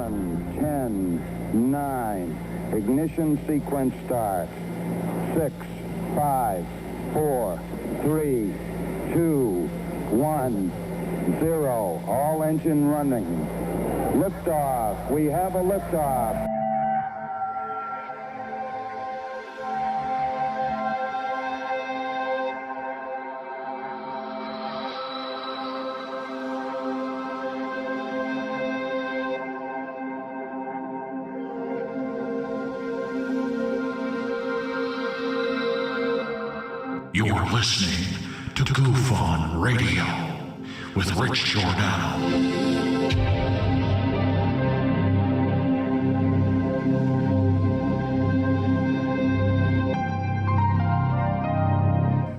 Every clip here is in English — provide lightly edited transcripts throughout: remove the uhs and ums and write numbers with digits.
11, 10, 9. Ignition sequence starts. 6, 5, 4, 3, 2, 1, 0. All engine running. Liftoff. We have a liftoff. You're listening to Goof On Radio with Rich Giordano.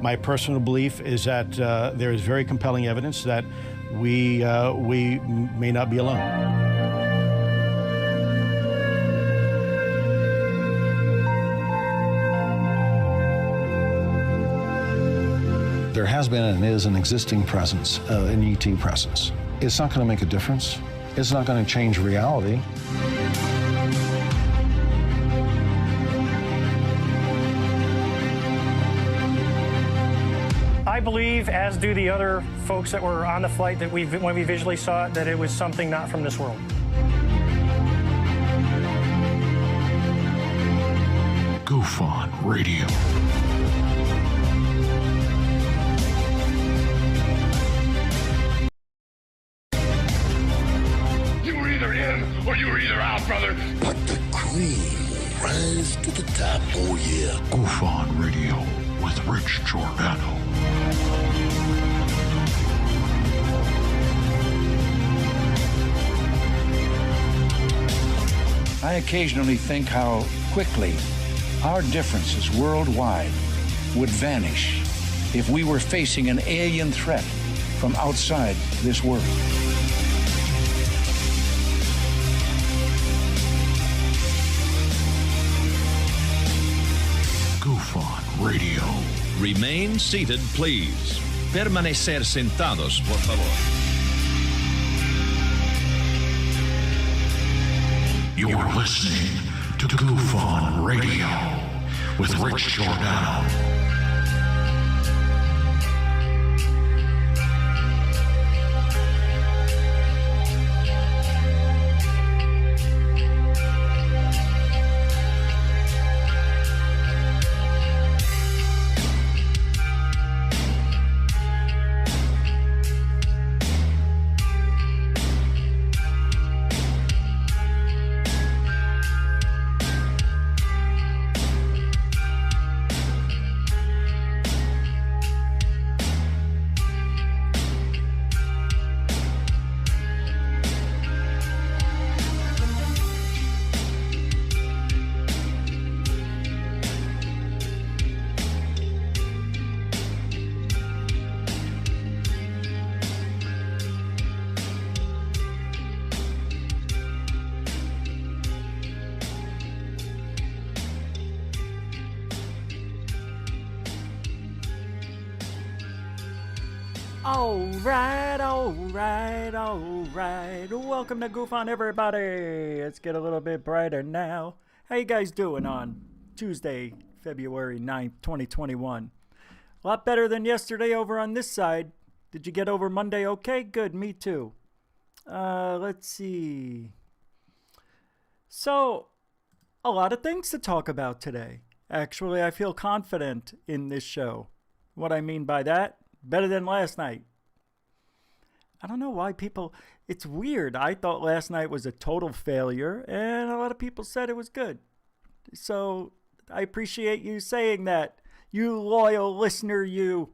My personal belief is that there is very compelling evidence that we may not be alone. There has been and is an existing presence, an ET presence. It's not going to make a difference. It's not going to change reality. I believe, as do the other folks that were on the flight, that when we visually saw it, that it was something not from this world. Goof On Radio. Or you were either out, brother. But the cream will rise to the top, oh yeah. Goof On Radio with Rich Giordano. I occasionally think how quickly our differences worldwide would vanish if we were facing an alien threat from outside this world. Goof On Radio. Remain seated, please. Permanecer sentados, por favor. You're listening to Goof On Radio with Rich Giordano. Alright. Welcome to Goof On, everybody. Let's get a little bit brighter now. How you guys doing on Tuesday, February 9th, 2021? A lot better than yesterday over on this side. Did you get over Monday okay? Good, me too. Let's see. So, a lot of things to talk about today. Actually, I feel confident in this show. What I mean by that, better than last night. I don't know why people... It's weird. I thought last night was a total failure, and a lot of people said it was good. So, I appreciate you saying that, you loyal listener, you.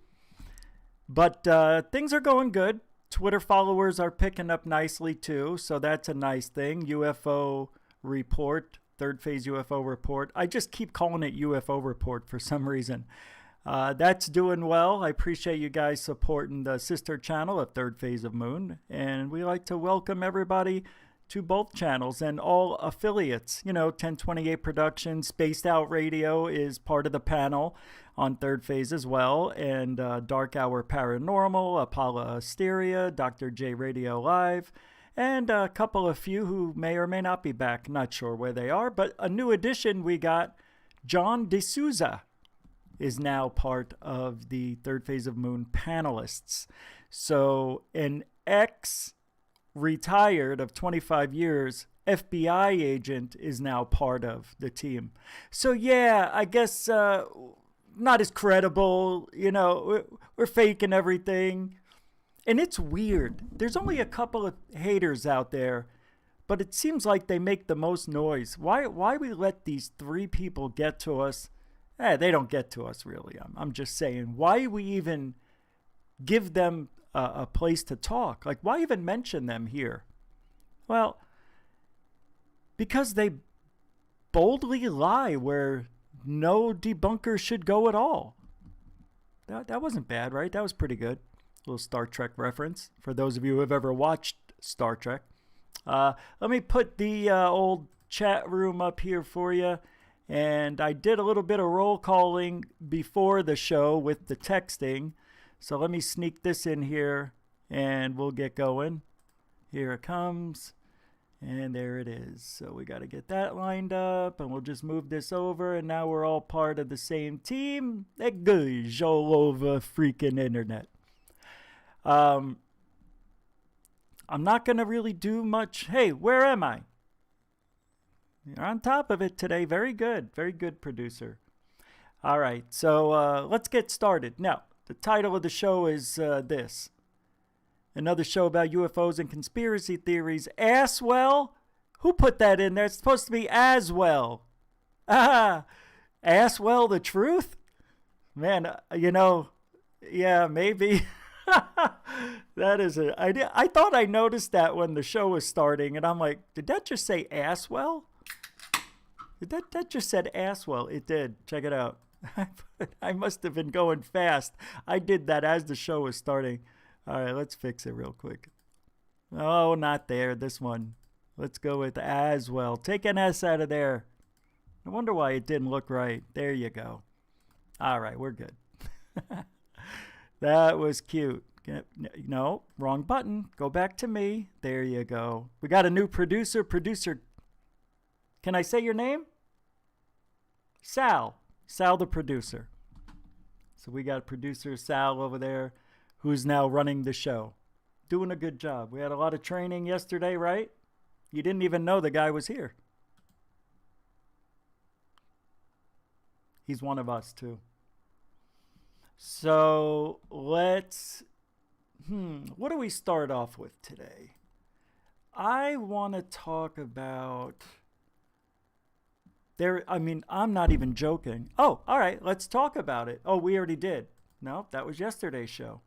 But things are going good. Twitter followers are picking up nicely, too, so that's a nice thing. UFO report, third phase UFO report. I just keep calling it UFO report for some reason. That's doing well. I appreciate you guys supporting the sister channel at Third Phase of Moon. And we like to welcome everybody to both channels and all affiliates. You know, 1028 Productions, Spaced Out Radio is part of the panel on Third Phase as well. And Dark Hour Paranormal, Apollo Asteria, Dr. J Radio Live. and a couple of few who may or may not be back. Not sure where they are, but a new addition we got. John D'Souza is now part of the Third Phase of Moon panelists. So an ex-retired of 25 years FBI agent is now part of the team. So yeah, I guess not as credible. You know, we're faking everything. And it's weird. There's only a couple of haters out there, but it seems like they make the most noise. Why we let these three people get to us? They don't get to us, really. I'm just saying. Why we even give them a place to talk? Like, why even mention them here? Well, because they boldly lie where no debunker should go at all. That wasn't bad, right? That was pretty good. Little Star Trek reference for those of you who have ever watched Star Trek. Let me put the old chat room up here for you. And I did a little bit of roll calling before the show with the texting. So let me sneak this in here and we'll get going. Here it comes. And there it is. So we got to get that lined up, and we'll just move this over, and now we're all part of the same team. That goes all over freaking internet. I'm not going to really do much. Hey, where am I? You're on top of it today. Very good. Very good, producer. All right, so let's get started. Now, the title of the show is this. Another show about UFOs and conspiracy theories. Asswell? Who put that in there? It's supposed to be Aswell. Ah, Asswell the truth? Man, you know, yeah, maybe. That is a idea. I thought I noticed that when the show was starting, and I'm like, did that just say Asswell? That just said Asswell. It did. Check it out. I must have been going fast. I did that as the show was starting. All right, let's fix it real quick. Oh, not there. This one. Let's go with Aswell. Take an S out of there. I wonder why it didn't look right. There you go. All right, we're good. That was cute. No, wrong button. Go back to me. There you go. We got a new producer. Producer, can I say your name? Sal. Sal the producer. So we got producer Sal over there, who's now running the show. Doing a good job. We had a lot of training yesterday, right? You didn't even know the guy was here. He's one of us, too. So let's... what do we start off with today? I want to talk about... I'm not even joking. Oh, all right, let's talk about it. Oh, we already did. No, that was yesterday's show.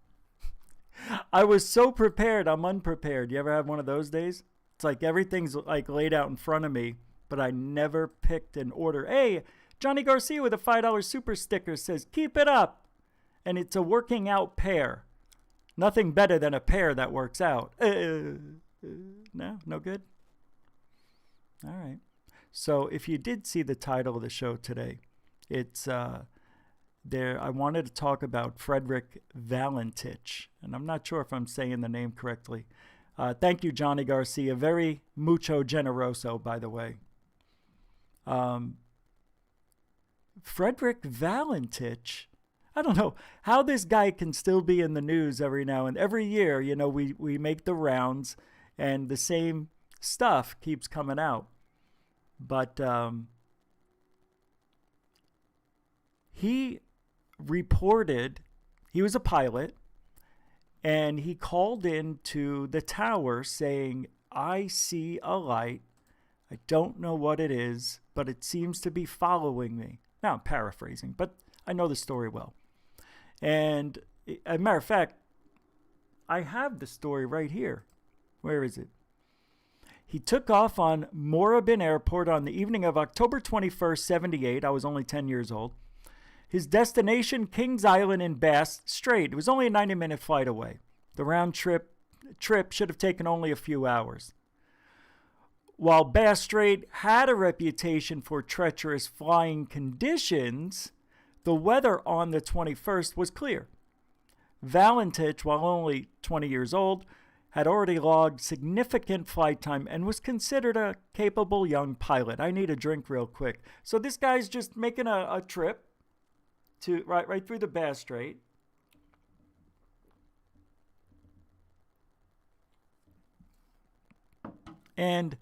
I was so prepared, I'm unprepared. You ever have one of those days? It's like everything's like laid out in front of me, but I never picked an order. Hey, Johnny Garcia with a $5 super sticker says, keep it up. And it's a working out pair. Nothing better than a pair that works out. No good? All right. So if you did see the title of the show today, it's... I wanted to talk about Frederick Valentich, and I'm not sure if I'm saying the name correctly. Thank you, Johnny Garcia. Very mucho generoso, by the way. Frederick Valentich, I don't know how this guy can still be in the news every now and every year. You know, we make the rounds, and the same stuff keeps coming out. But he reported, he was a pilot, and he called in to the tower saying, I see a light. I don't know what it is, but it seems to be following me. Now I'm paraphrasing, but I know the story well. And as a matter of fact, I have the story right here. Where is it? He took off on Morabin Airport on the evening of October 21st, 78. I was only 10 years old. His destination, Kings Island in Bass Strait. It was only a 90-minute flight away. The round trip should have taken only a few hours. While Bass Strait had a reputation for treacherous flying conditions, the weather on the 21st was clear. Valentich, while only 20 years old, had already logged significant flight time and was considered a capable young pilot. I need a drink real quick. So this guy's just making a trip to right through the Bass Strait. And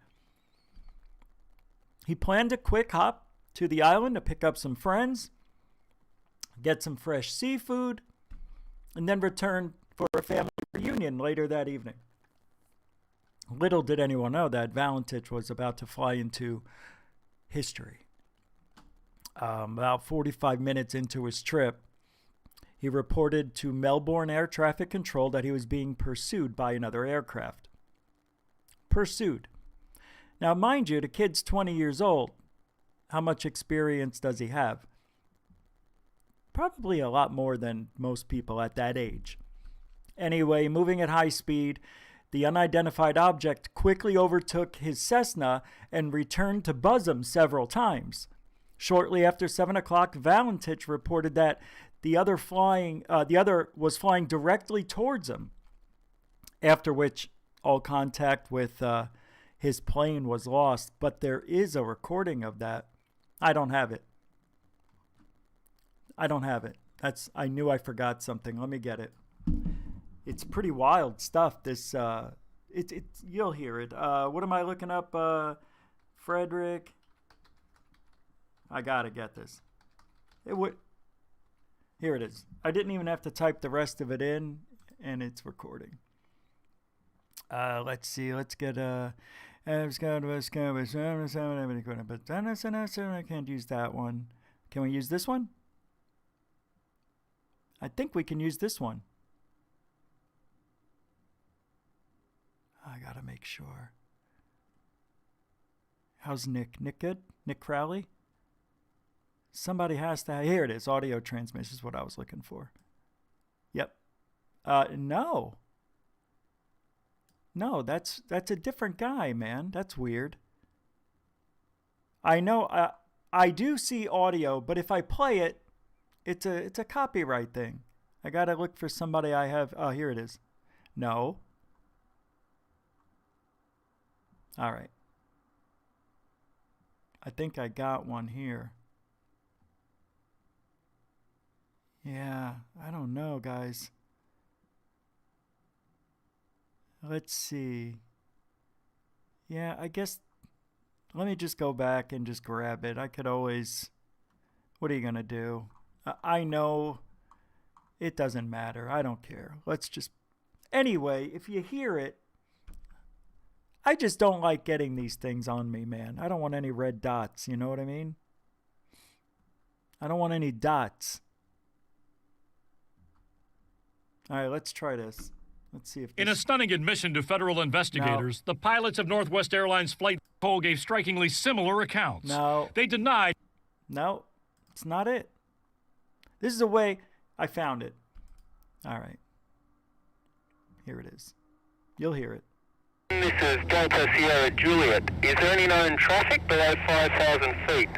he planned a quick hop to the island to pick up some friends, get some fresh seafood, and then return for a family reunion later that evening. Little did anyone know that Valentich was about to fly into history. About 45 minutes into his trip, he reported to Melbourne Air Traffic Control that he was being pursued by another aircraft. Pursued. Now, mind you, the kid's 20 years old. How much experience does he have? Probably a lot more than most people at that age. Anyway, moving at high speed, the unidentified object quickly overtook his Cessna and returned to buzz him several times. Shortly after 7 o'clock, Valentich reported that the other was flying directly towards him, after which all contact with his plane was lost. But there is a recording of that. I don't have it. I knew I forgot something. Let me get it. It's pretty wild stuff. This you'll hear it. What am I looking up? Frederick. I gotta get this. Here it is. I didn't even have to type the rest of it in, and it's recording. Let's see. Let's get I can't use that one. Can we use this one? I think we can use this one. I gotta make sure. How's Nick? Nick good? Nick Crowley? Somebody has to. Here it is. Audio transmission is what I was looking for. Yep. No. No, that's a different guy, man. That's weird. I know. I do see audio, but if I play it, it's a copyright thing. I gotta look for somebody I have. Oh, here it is. No. All right. I think I got one here. Yeah, I don't know, guys. Let's see. Yeah, I guess let me just go back and just grab it. I could always... What are you going to do? I know it doesn't matter. I don't care. Let's just... Anyway, if you hear it, I just don't like getting these things on me, man. I don't want any red dots. You know what I mean? I don't want any dots. All right, let's try this. Let's see if this... In a stunning admission to federal investigators, the pilots of Northwest Airlines Flight Control gave strikingly similar accounts. No. They denied... No, it's not it. This is a way... I found it. All right. Here it is. You'll hear it. This is Delta Sierra Juliet. Is there any known traffic below 5,000 feet?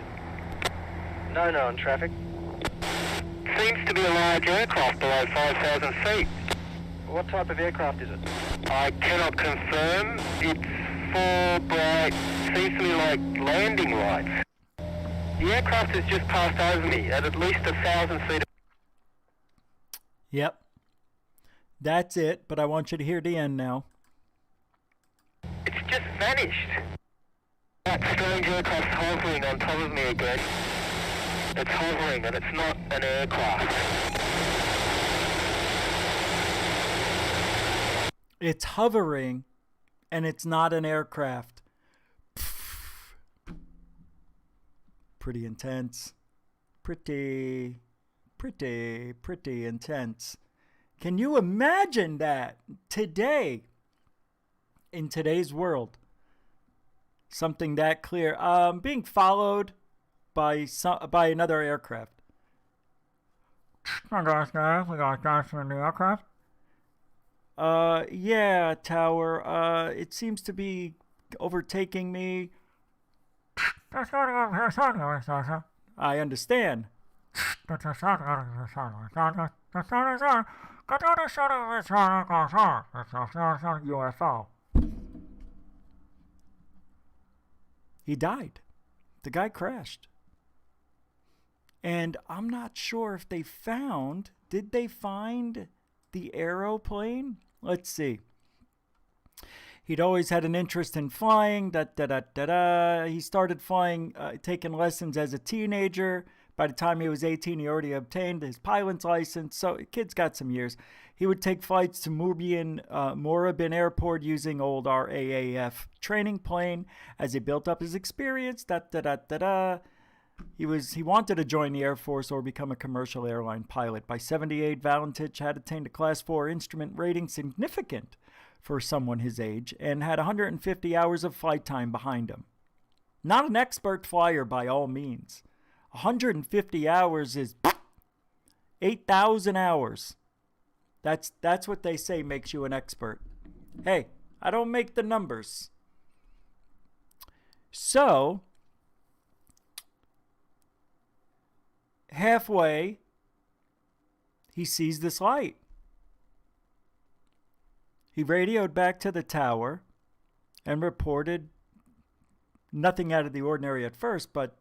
No known traffic. Seems to be a large aircraft below 5,000 feet. What type of aircraft is it? I cannot confirm. It's four bright, seems to me like landing lights. The aircraft has just passed over me at least 1,000 feet. Yep. That's it, but I want you to hear the end now. It's just vanished. That strange aircraft hovering on top of me again. It's hovering and it's not an aircraft. It's hovering and it's not an aircraft. Pretty intense. Pretty intense. Can you imagine that today, in today's world? Something that clear. Being followed by another aircraft. We got guys in the aircraft. Yeah, tower. It seems to be overtaking me. I understand. UFO. He died. The guy crashed. And I'm not sure if they found, did they find the aeroplane? Let's see. He'd always had an interest in flying. He started flying, taking lessons as a teenager. By the time he was 18, he already obtained his pilot's license. So the kid's got some years. He would take flights to Morabin Airport using old RAAF training plane. As he built up his experience, he wanted to join the Air Force or become a commercial airline pilot. By 78, Valentich had attained a Class 4 instrument rating, significant for someone his age, and had 150 hours of flight time behind him. Not an expert flyer by all means. 150 hours is 8,000 hours. That's what they say makes you an expert. Hey, I don't make the numbers. So, halfway, he sees this light. He radioed back to the tower and reported nothing out of the ordinary at first, but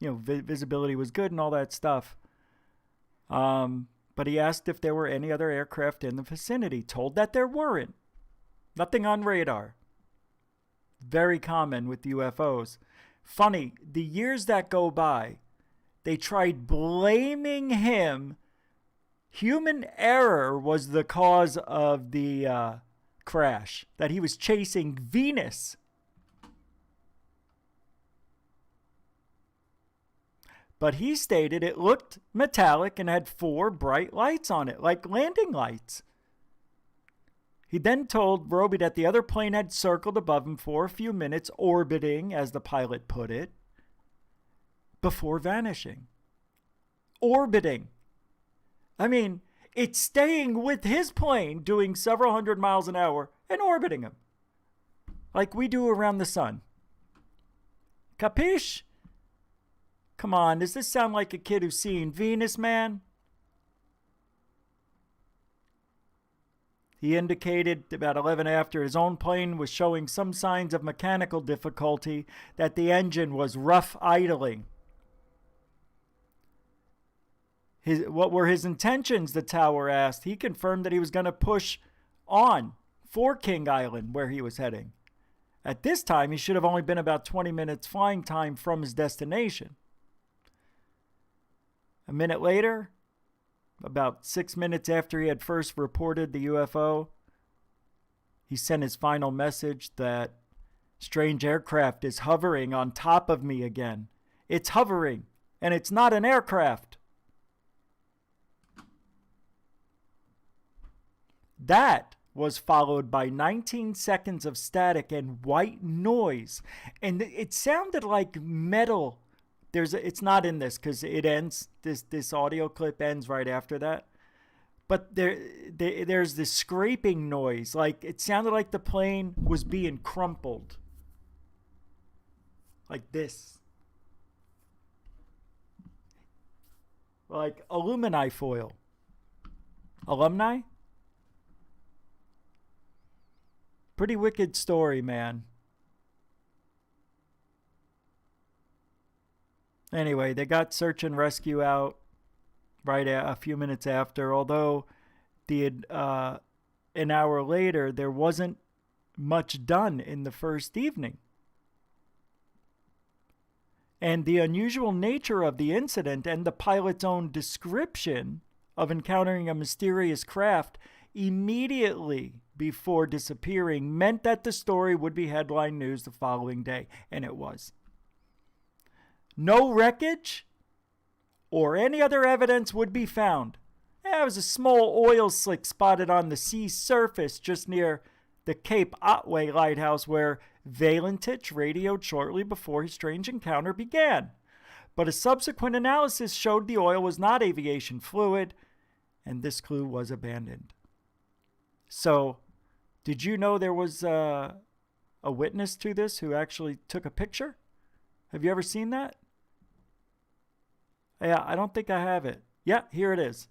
visibility was good and all that stuff. But he asked if there were any other aircraft in the vicinity. Told that there weren't. Nothing on radar. Very common with UFOs. Funny, the years that go by, they tried blaming him. Human error was the cause of the crash. That he was chasing Venus. But he stated it looked metallic and had 4 bright lights on it, like landing lights. He then told Roby that the other plane had circled above him for a few minutes, orbiting, as the pilot put it, before vanishing. Orbiting. I mean, it's staying with his plane, doing several hundred miles an hour, and orbiting him. Like we do around the sun. Capiche? Come on, does this sound like a kid who's seen Venus, man? He indicated about 11 after his own plane was showing some signs of mechanical difficulty, that the engine was rough idling. What were his intentions, the tower asked. He confirmed that he was going to push on for King Island, where he was heading. At this time, he should have only been about 20 minutes flying time from his destination. A minute later, about 6 minutes after he had first reported the UFO, he sent his final message that strange aircraft is hovering on top of me again. It's hovering, and it's not an aircraft. That was followed by 19 seconds of static and white noise. And it sounded like metal. It's not in this because it ends. This audio clip ends right after that. But there's this scraping noise. Like it sounded like the plane was being crumpled. Like this. Like alumni foil. Alumni? Pretty wicked story, man. Anyway, they got search and rescue out right a few minutes after, although an hour later, there wasn't much done in the first evening. And the unusual nature of the incident and the pilot's own description of encountering a mysterious craft immediately before disappearing meant that the story would be headline news the following day, and it was. No wreckage or any other evidence would be found. There was a small oil slick spotted on the sea surface just near the Cape Otway lighthouse where Valentich radioed shortly before his strange encounter began. But a subsequent analysis showed the oil was not aviation fluid, and this clue was abandoned. So, did you know there was a witness to this who actually took a picture? Have you ever seen that? Yeah, I don't think I have it. Yeah, here it is.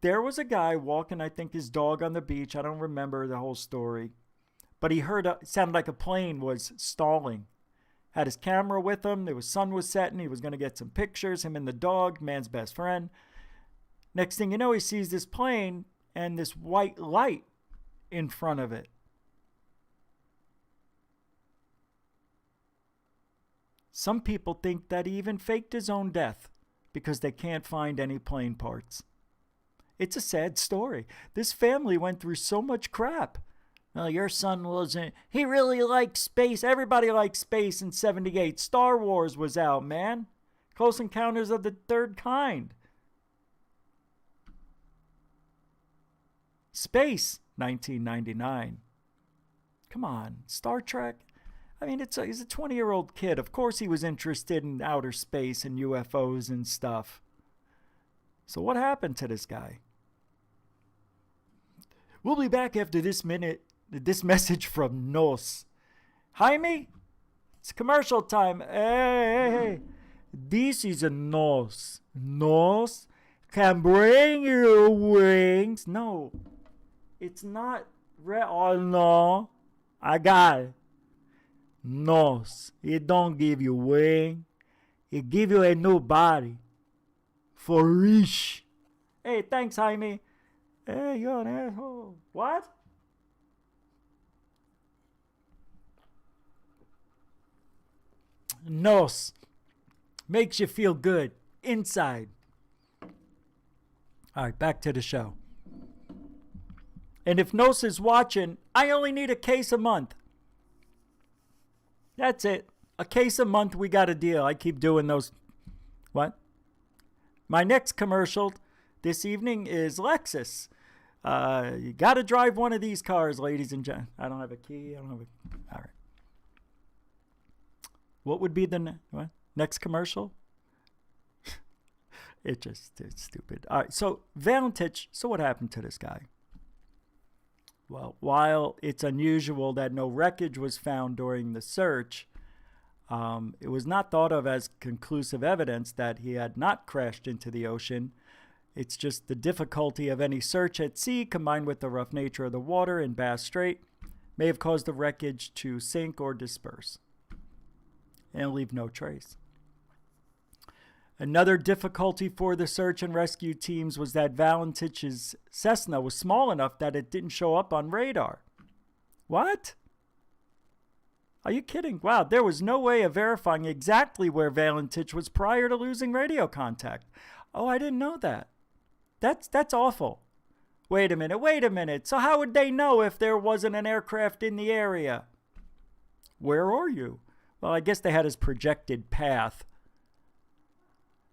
there was a guy walking, I think, his dog on the beach. I don't remember the whole story. But he heard, it sounded like a plane was stalling. Had his camera with him. The sun was setting. He was going to get some pictures, him and the dog, man's best friend. Next thing you know, he sees this plane and this white light in front of it. Some people think that he even faked his own death because they can't find any plane parts. It's a sad story. This family went through so much crap. Well, your son wasn't. He really liked space. Everybody liked space in 78. Star Wars was out, man. Close Encounters of the Third Kind. Space, 1999. Come on, Star Trek. I mean, he's a 20-year-old kid. Of course he was interested in outer space and UFOs and stuff. So what happened to this guy? We'll be back after this message from Nos. Jaime, it's commercial time. Hey. This is a Nos. Nos can bring you wings. No, it's not. Oh, no. I got it. Nos. It don't give you wing. It give you a new body. For rich. Hey, thanks, Jaime. Hey, you're an asshole. What? Nos. Makes you feel good. Inside. All right, back to the show. And if Nos is watching, I only need a case a month. That's it. A case a month, we got a deal. I keep doing those. What? My next commercial this evening is Lexus. You got to drive one of these cars, ladies and gentlemen. I don't have a key. All right. What would be the next commercial? It's stupid. All right. So Valentich. So what happened to this guy? Well, while it's unusual that no wreckage was found during the search, it was not thought of as conclusive evidence that he had not crashed into the ocean. It's just the difficulty of any search at sea combined with the rough nature of the water in Bass Strait may have caused the wreckage to sink or disperse and leave no trace. Another difficulty for the search and rescue teams was that Valentich's Cessna was small enough that it didn't show up on radar. What? Are you kidding? Wow, there was no way of verifying exactly where Valentich was prior to losing radio contact. Oh, I didn't know that. That's awful. Wait a minute. So how would they know if there wasn't an aircraft in the area? Where are you? Well, I guess they had his projected path.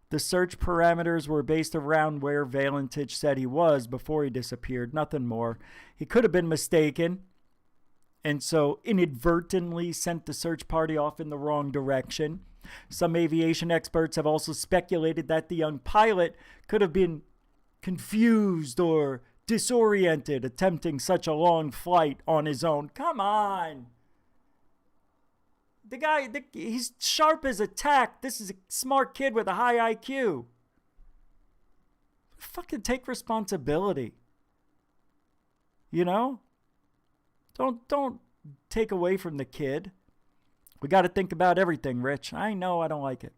The search parameters were based around where Valentich said he was before he disappeared, nothing more. He could have been mistaken, and so inadvertently sent the search party off in the wrong direction. Some aviation experts have also speculated that the young pilot could have been confused or disoriented attempting such a long flight on his own. Come on! The guy, he's sharp as a tack. This is a smart kid with a high IQ. Fucking take responsibility. You know? Don't take away from the kid. We got to think about everything, Rich. I know I don't like it.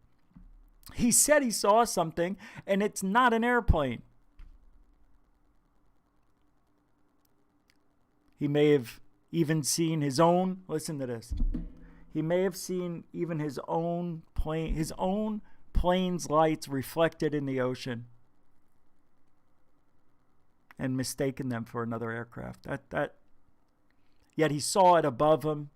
He said he saw something, and it's not an airplane. He may have even seen his own, listen to this. He may have seen even his own plane's lights reflected in the ocean and mistaken them for another aircraft. Yet he saw it above him.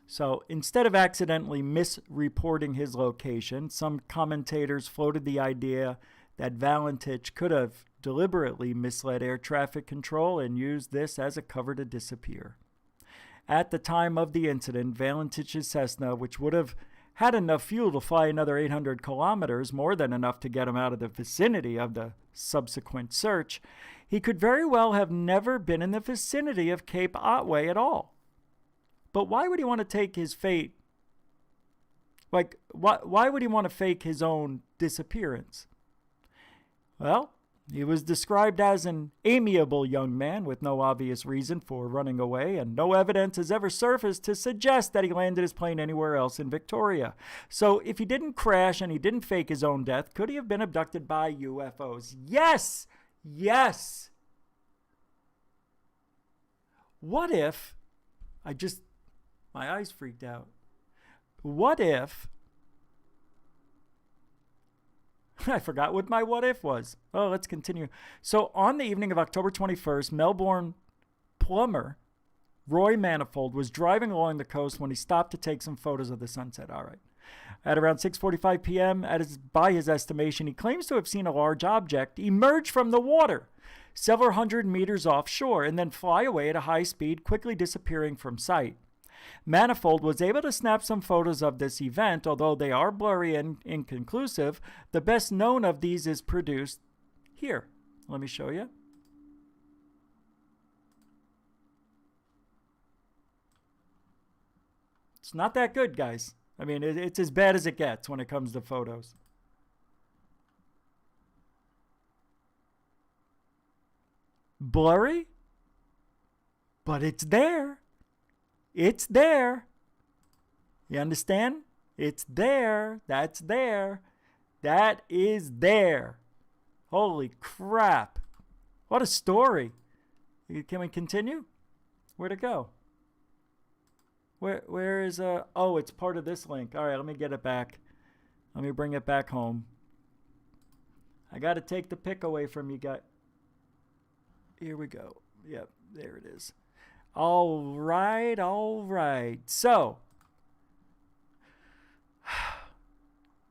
So instead of accidentally misreporting his location, some commentators floated the idea that Valentich could have deliberately misled air traffic control and used this as a cover to disappear. At the time of the incident, Valentich's Cessna, which would have had enough fuel to fly another 800 kilometers, more than enough to get him out of the vicinity of the subsequent search, he could very well have never been in the vicinity of Cape Otway at all. But why would he want to take his fate? Like, why would he want to fake his own disappearance? Well, he was described as an amiable young man with no obvious reason for running away, and no evidence has ever surfaced to suggest that he landed his plane anywhere else in Victoria. So if he didn't crash and he didn't fake his own death, could he have been abducted by UFOs? Yes! Yes! What if... my eyes freaked out. What if... I forgot what my what if was. Oh, let's continue. So on the evening of October 21st, Melbourne plumber Roy Manifold was driving along the coast when he stopped to take some photos of the sunset. All right. At around 6:45 p.m., by his estimation, he claims to have seen a large object emerge from the water several hundred meters offshore and then fly away at a high speed, quickly disappearing from sight. Manifold was able to snap some photos of this event, although they are blurry and inconclusive. The best known of these is produced here. Let me show you. It's not that good, guys. I mean, it's as bad as it gets when it comes to photos. Blurry, but it's there. It's there. You understand? It's there. That's there. That is there. Holy crap. What a story. Can we continue? Where'd it go? Where is oh, it's part of this link. All right, let me get it back. Let me bring it back home. I got to take the pick away from you guys. Here we go. Yep, there it is. All right, all right. So,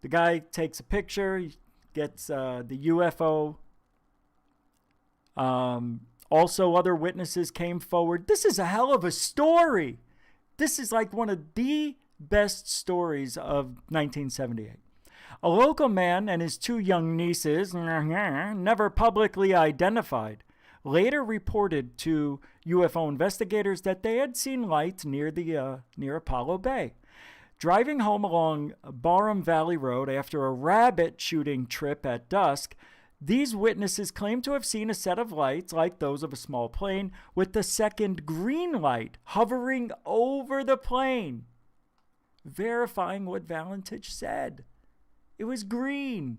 the guy takes a picture, he gets the UFO. Also, other witnesses came forward. This is a hell of a story. This is like one of the best stories of 1978. A local man and his two young nieces, never publicly identified, later reported to UFO investigators that they had seen lights near Apollo Bay. Driving home along Barham Valley Road after a rabbit shooting trip at dusk, these witnesses claimed to have seen a set of lights like those of a small plane with the second green light hovering over the plane, verifying what Valentich said. It was green.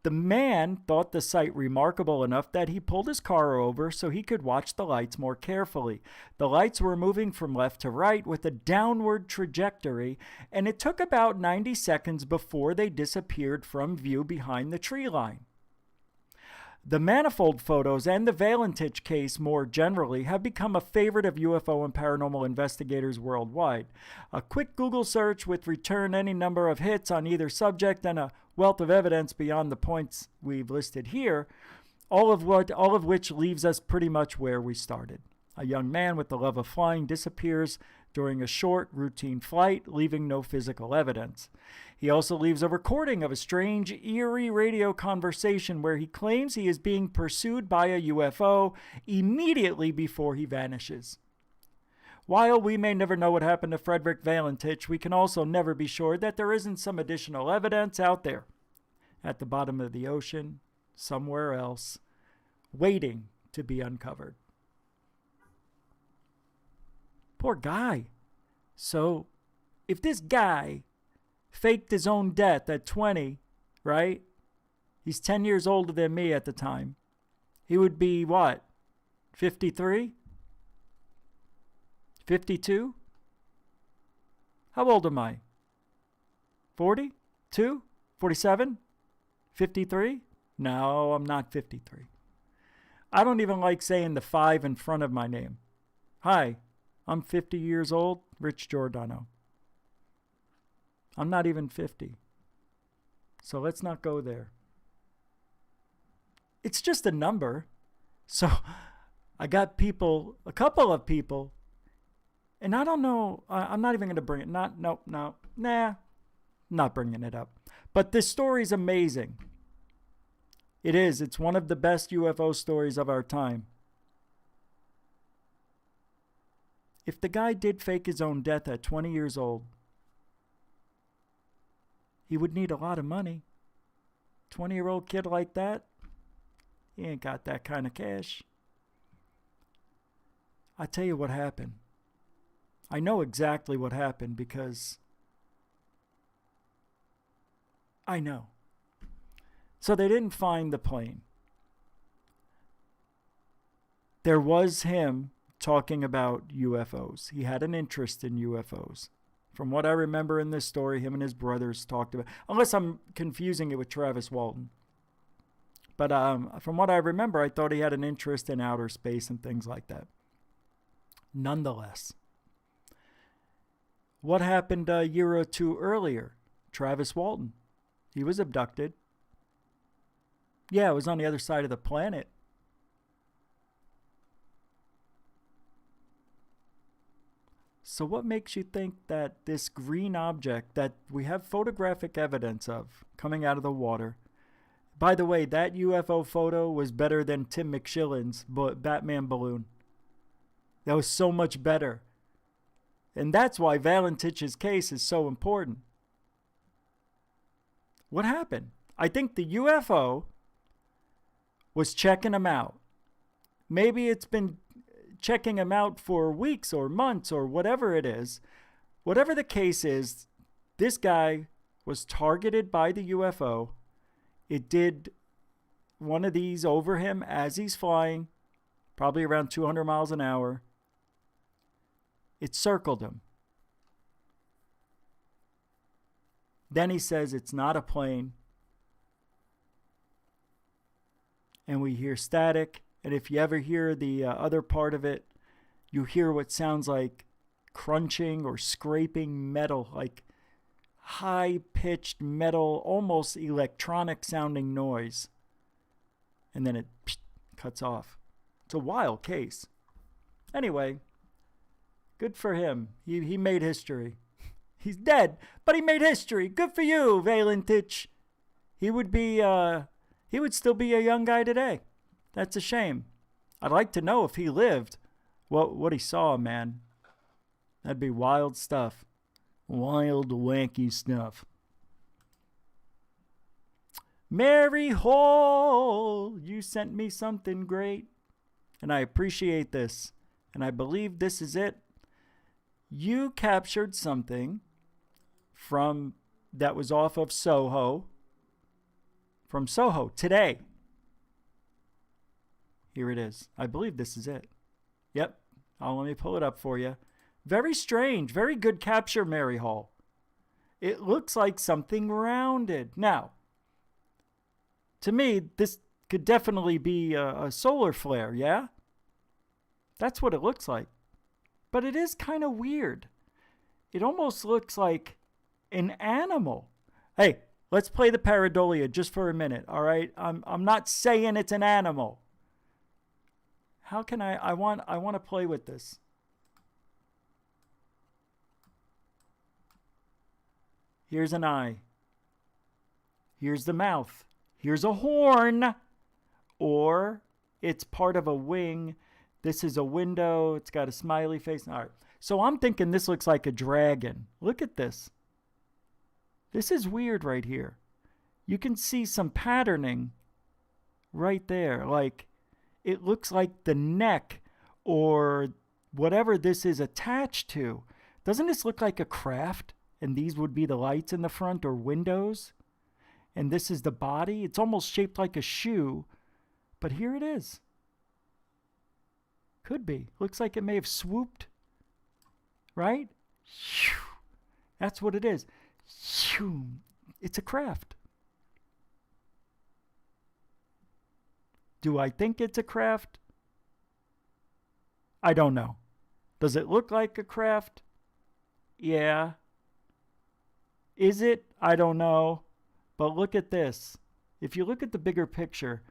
The man thought the sight remarkable enough that he pulled his car over so he could watch the lights more carefully. The lights were moving from left to right with a downward trajectory, and it took about 90 seconds before they disappeared from view behind the tree line. The Manifold photos and the Valentich case more generally have become a favorite of UFO and paranormal investigators worldwide. A quick Google search would return any number of hits on either subject and a wealth of evidence beyond the points we've listed here, all of which leaves us pretty much where we started. A young man with the love of flying disappears during a short, routine flight, leaving no physical evidence. He also leaves a recording of a strange, eerie radio conversation where he claims he is being pursued by a UFO immediately before he vanishes. While we may never know what happened to Frederick Valentich, we can also never be sure that there isn't some additional evidence out there at the bottom of the ocean, somewhere else, waiting to be uncovered. Poor guy. So, if this guy faked his own death at 20, right? He's 10 years older than me at the time. He would be what? 53? 52? How old am I? 42? 47? 53? No, I'm not 53. I don't even like saying the 5 in front of my name. Hi, I'm 50 years old, Rich Giordano. I'm not even 50. So let's not go there. It's just a number. So I got people, a couple of people, and I don't know, I'm not even going to bring it, not bringing it up. But this story's amazing. It is. It's one of the best UFO stories of our time. If the guy did fake his own death at 20 years old, he would need a lot of money. 20-year-old kid like that, he ain't got that kind of cash. I tell you what happened. I know exactly what happened because I know. So they didn't find the plane. There was him talking about UFOs. He had an interest in UFOs. From what I remember in this story, him and his brothers talked about, unless I'm confusing it with Travis Walton. But from what I remember, I thought he had an interest in outer space and things like that. Nonetheless, what happened a year or two earlier? Travis Walton. He was abducted. Yeah, it was on the other side of the planet. So what makes you think that this green object that we have photographic evidence of coming out of the water? By the way, that UFO photo was better than Tim McShillen's Batman balloon. That was so much better. And that's why Valentich's case is so important. What happened? I think the UFO was checking him out. Maybe it's been checking him out for weeks or months or whatever it is. Whatever the case is, this guy was targeted by the UFO. It did one of these over him as he's flying, probably around 200 miles an hour. It circled him. Then he says it's not a plane. And we hear static. And if you ever hear the other part of it, you hear what sounds like crunching or scraping metal, like high-pitched metal, almost electronic-sounding noise. And then it cuts off. It's a wild case. Anyway, good for him. He made history. He's dead, but he made history. Good for you, Valentich. He would still be a young guy today. That's a shame. I'd like to know if he lived what he saw, man. That'd be wild stuff. Wild, wacky stuff. Mary Hall, you sent me something great. And I appreciate this. And I believe this is it. You captured something that was off of Soho. From Soho today. Here it is. I believe this is it. Yep. Let me pull it up for you. Very strange. Very good capture, Mary Hall. It looks like something rounded. Now, to me, this could definitely be a solar flare, yeah? That's what it looks like. But it is kind of weird. It almost looks like an animal. Hey, let's play the pareidolia just for a minute, all right? I'm not saying it's an animal. How can I want to play with this. Here's an eye. Here's the mouth. Here's a horn. Or it's part of a wing. This is a window. It's got a smiley face. All right. So I'm thinking this looks like a dragon. Look at this. This is weird right here. You can see some patterning right there. Like, it looks like the neck or whatever this is attached to. Doesn't this look like a craft? And these would be the lights in the front or windows. And this is the body. It's almost shaped like a shoe. But here it is. Could be. Looks like it may have swooped. Right? That's what it is. It's a craft. Do I think it's a craft? I don't know. Does it look like a craft? Yeah. Is it? I don't know. But look at this. If you look at the bigger picture,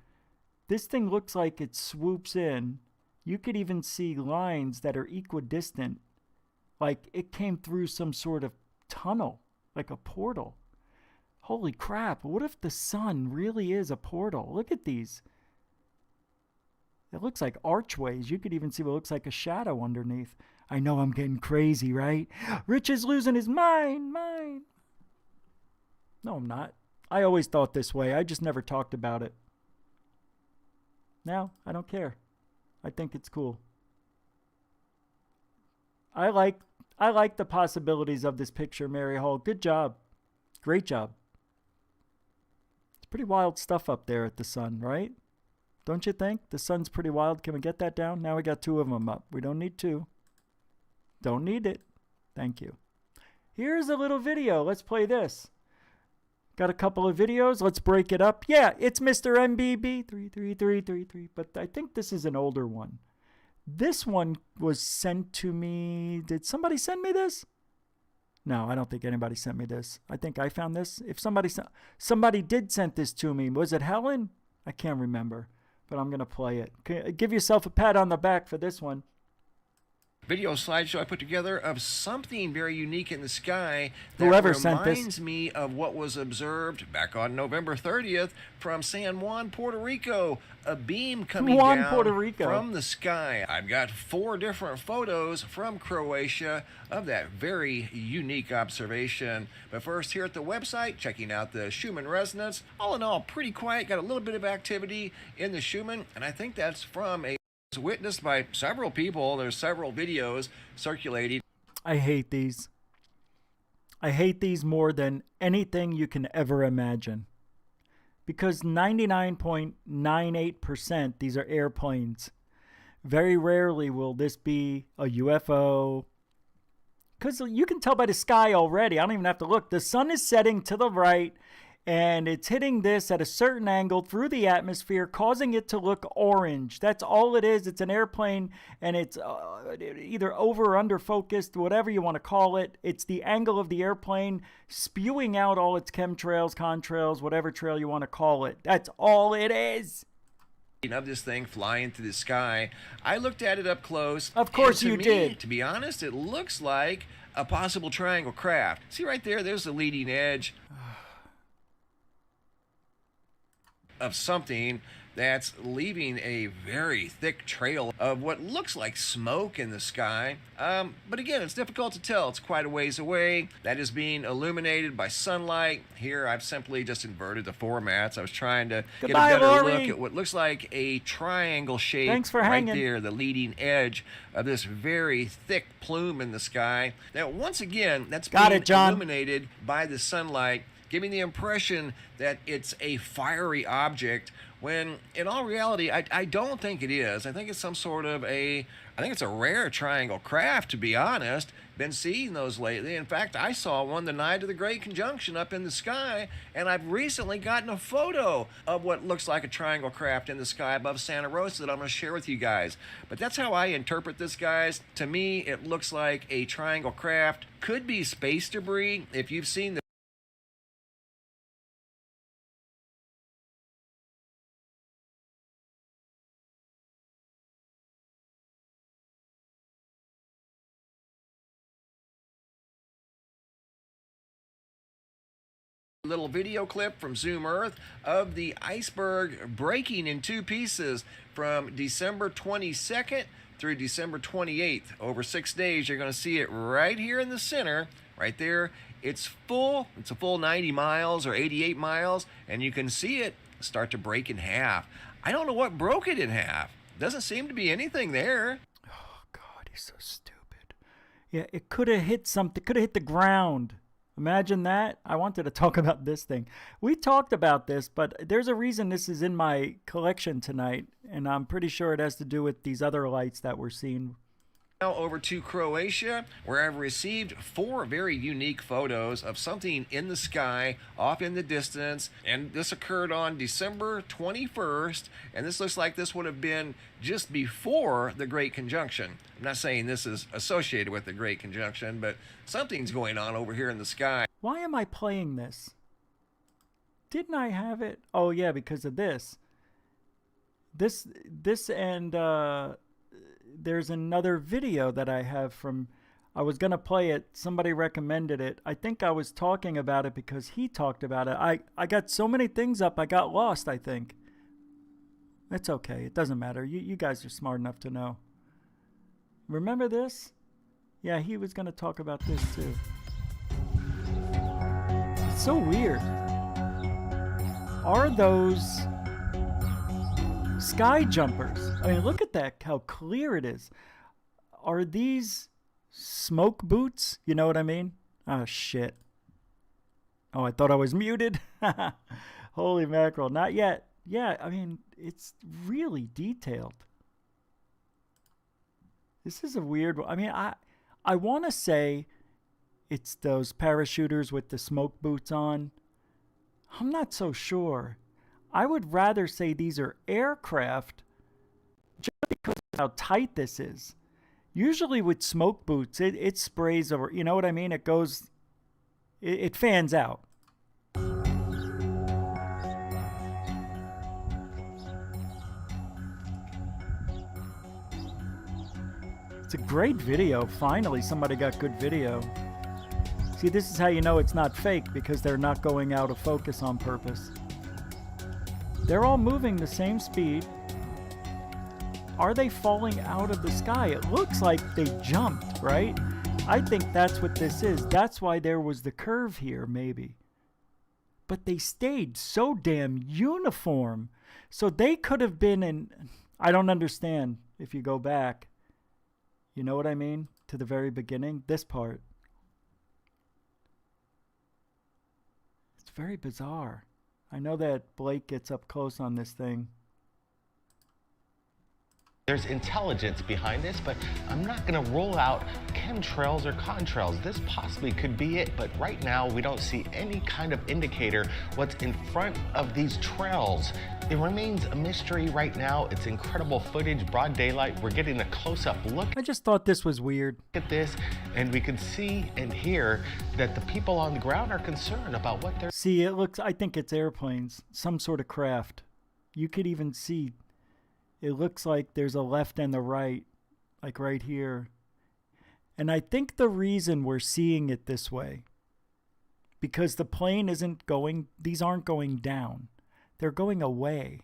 this thing looks like it swoops in. You could even see lines that are equidistant. Like it came through some sort of tunnel, like a portal. Holy crap. What if the sun really is a portal? Look at these. It looks like archways. You could even see what looks like a shadow underneath. I know I'm getting crazy, right? Rich is losing his mind. No, I'm not. I always thought this way. I just never talked about it. Now, I don't care. I think it's cool. I like the possibilities of this picture, Mary Hall. Good job. Great job. It's pretty wild stuff up there at the sun, right? Don't you think? The sun's pretty wild. Can we get that down? Now we got 2 of them up. We don't need 2. Don't need it. Thank you. Here's a little video. Let's play this. Got a couple of videos. Let's break it up. Yeah, it's Mr. MBB 33333, but I think this is an older one. This one was sent to me. Did somebody send me this? No, I don't think anybody sent me this. I think I found this. If somebody did send this to me, was it Helen? I can't remember, but I'm going to play it. Give yourself a pat on the back for this one. Video slideshow I put together of something very unique in the sky that Whoever sent this reminds me of what was observed back on November 30th from San Juan, Puerto Rico. A beam coming down Puerto Rico. from the sky. I've got 4 different photos from Croatia of that very unique observation. But first, here at the website, checking out the Schumann resonance. All in all, pretty quiet. Got a little bit of activity in the Schumann, and I think that's from a witnessed by several people. There's several videos circulating. I hate these. I hate these more than anything you can ever imagine. Because 99.98% these are airplanes. Very rarely will this be a UFO. Because you can tell by the sky already. I don't even have to look. The sun is setting to the right, and it's hitting this at a certain angle through the atmosphere, causing it to look orange. That's all it is. It's an airplane, and it's either over or under focused, whatever you want to call it. It's the angle of the airplane spewing out all its chemtrails, contrails, whatever trail you want to call it. That's all it is. Of this thing flying through the sky. I looked at it up close. Of course you did. To be honest, it looks like a possible triangle craft. See right there? There's the leading edge of something that's leaving a very thick trail of what looks like smoke in the sky. But again, it's difficult to tell. It's quite a ways away. That is being illuminated by sunlight. Here, I've simply just inverted the formats. I was trying to get a better look at what looks like a triangle shape. Thanks for right hanging. there, the leading edge of this very thick plume in the sky. Now, once again, that's being illuminated by the sunlight, giving the impression that it's a fiery object, when in all reality, I don't think it is. I think it's some sort of I think it's a rare triangle craft, to be honest. Been seeing those lately. In fact, I saw one the night of the Great Conjunction up in the sky, and I've recently gotten a photo of what looks like a triangle craft in the sky above Santa Rosa that I'm going to share with you guys. But that's how I interpret this, guys. To me, it looks like a triangle craft. Could be space debris. If you've seen the little video clip from Zoom Earth of the iceberg breaking in 2 pieces from December 22nd through December 28th. Over 6 days, you're going to see it right here in the center, right there. It's full. It's a full 90 miles or 88 miles, and you can see it start to break in half. I don't know what broke it in half. Doesn't seem to be anything there. Oh, God, he's so stupid. Yeah, it could have hit something. Could have hit the ground. Imagine that. I wanted to talk about this thing. We talked about this, but there's a reason this is in my collection tonight, and I'm pretty sure it has to do with these other lights that we're seeing. Now over to Croatia, where I've received 4 very unique photos of something in the sky off in the distance, and this occurred on December 21st, and this looks like this would have been just before the Great Conjunction. I'm not saying this is associated with the Great Conjunction, but something's going on over here in the sky. Why am I playing this? Didn't I have it? Oh yeah, because of this. This and there's another video that I have from, I was going to play it. Somebody recommended it. I think I was talking about it because he talked about it. I got so many things up, I got lost, I think. It's okay. It doesn't matter. You guys are smart enough to know. Remember this? Yeah, he was going to talk about this too. It's so weird. Are those sky jumpers? I mean, look at that, how clear it is. Are these smoke boots? You know what I mean? Oh, shit. Oh, I thought I was muted. Holy mackerel. Not yet. Yeah, I mean, it's really detailed. This is a weird one. I mean, I want to say it's those parachuters with the smoke boots on. I'm not so sure. I would rather say these are aircraft just because of how tight this is. Usually with smoke boots, it sprays over. You know what I mean? It goes, it fans out. It's a great video. Finally, somebody got good video. See, this is how you know it's not fake, because they're not going out of focus on purpose. They're all moving the same speed. Are they falling out of the sky? It looks like they jumped, right? I think that's what this is. That's why there was the curve here, maybe. But they stayed so damn uniform. So they could have been in... I don't understand if you go back. You know what I mean? To the very beginning. This part. It's very bizarre. I know that Blake gets up close on this thing. There's intelligence behind this, but I'm not going to rule out chemtrails or contrails. This possibly could be it, but right now we don't see any kind of indicator what's in front of these trails. It remains a mystery right now. It's incredible footage, broad daylight. We're getting a close-up look. I just thought this was weird. At this, and we can see and hear that the people on the ground are concerned about what they're... See, it looks, I think it's airplanes, some sort of craft. You could even see... It looks like there's a left and the right, like right here. And I think the reason we're seeing it this way, because the plane isn't going, these aren't going down. They're going away.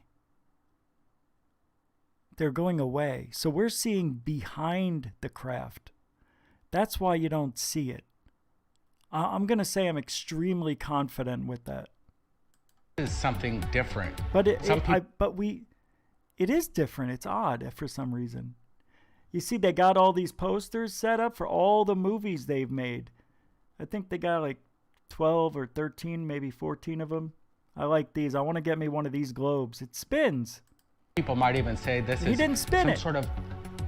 They're going away. So we're seeing behind the craft. That's why you don't see it. I'm going to say I'm extremely confident with that. Is something different. But it is different. It's odd for some reason. You see, they got all these posters set up for all the movies they've made. I think they got like 12 or 13, maybe 14 of them. I like these. I want to get me one of these globes. It spins. People might even say this is some sort of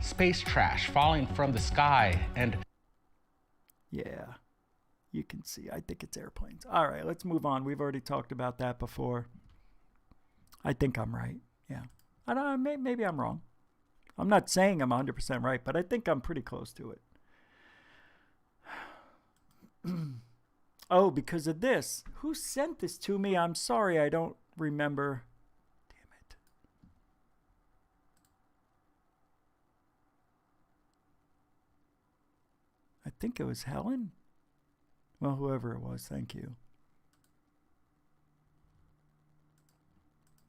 space trash falling from the sky. And yeah, you can see. I think it's airplanes. All right, let's move on. We've already talked about that before. I think I'm right. Yeah. I don't know, maybe I'm wrong. I'm not saying I'm 100% right, but I think I'm pretty close to it. Oh, because of this. Who sent this to me? I'm sorry, I don't remember. Damn it. I think it was Helen. Well, whoever it was, thank you.